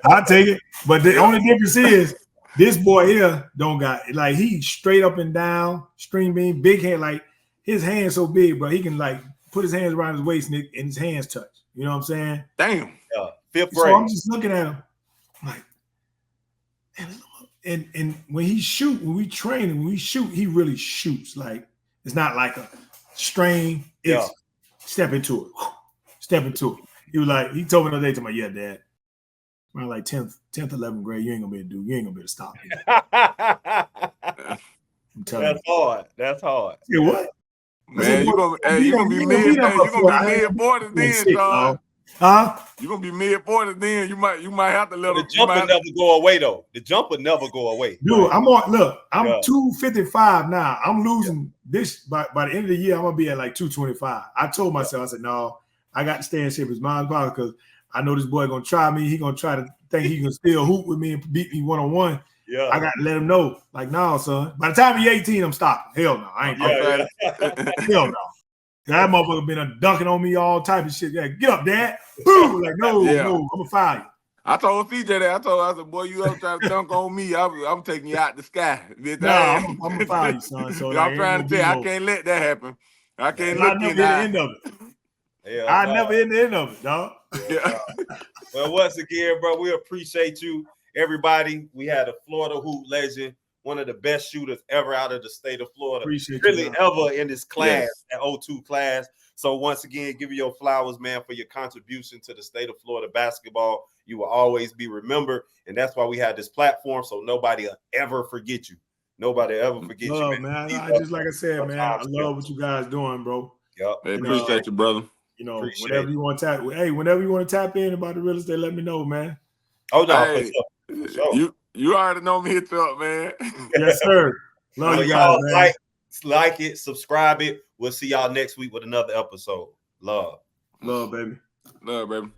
I'll take it. But the only difference is this boy here don't got like he straight up and down, string beam, big hand. Like his hands so big, bro. He can like put his hands around his waist and his hands touch. You know what I'm saying? Damn. Yeah. 5th grade. So I'm just looking at him like, and when he shoot, when we train and when we shoot, he really shoots. Like it's not like a strain. It's step into it. Step into it. He told me the other day, to yeah, Dad, around like 10th, 11th grade, you ain't gonna be able to do, you ain't gonna be able to stop me. I'm telling you. That's hard. Yeah, what? Man, you're gonna be mid-40s then, Sean. Huh? You're gonna be mid-40s then. You might have to let him. The jump will never go away though. The jump will never go away. Dude, I'm 255 now. I'm losing this by the end of the year. I'm gonna be at like 225. I told myself, I said, no, I got to stay in shape as mine possible because I know this boy gonna try me. He gonna try to think he can still hoop with me and beat me one-on-one. Yeah, I got to let him know. Like, no, son. By the time he's 18, I'm stopping. Hell no, I ain't. Hell no. That motherfucker been dunking on me all type of shit. Yeah, get up, Dad. Boom. Like, no, I'm gonna fire you. I told CJ that. I said, boy, you up trying to dunk on me? I'm taking you out the sky. No, I'm gonna fire you, son. So I'm trying to tell you, I can't let that happen. I can't look in the end of it. I never in the end of it, dog. Yeah. Well, once again, bro, we appreciate you, everybody. We had a Florida hoop legend, one of the best shooters ever out of the state of Florida. Appreciate really you, ever in this class, that 02 class. So once again, give you your flowers, man, for your contribution to the state of Florida basketball. You will always be remembered, and that's why we had this platform, so nobody will ever forget you. Nobody ever forget you, man. Just like I said, man, I love what you guys doing, bro. Yep. Hey, appreciate you, brother. Whenever you want to tap, whenever you want to tap in about the real estate, let me know, man. Oh no, hey, for sure. You already know me, hit up, man. Yes, sir. Love you guys, man. Like it, subscribe it. We'll see y'all next week with another episode. Love, baby. Love, baby.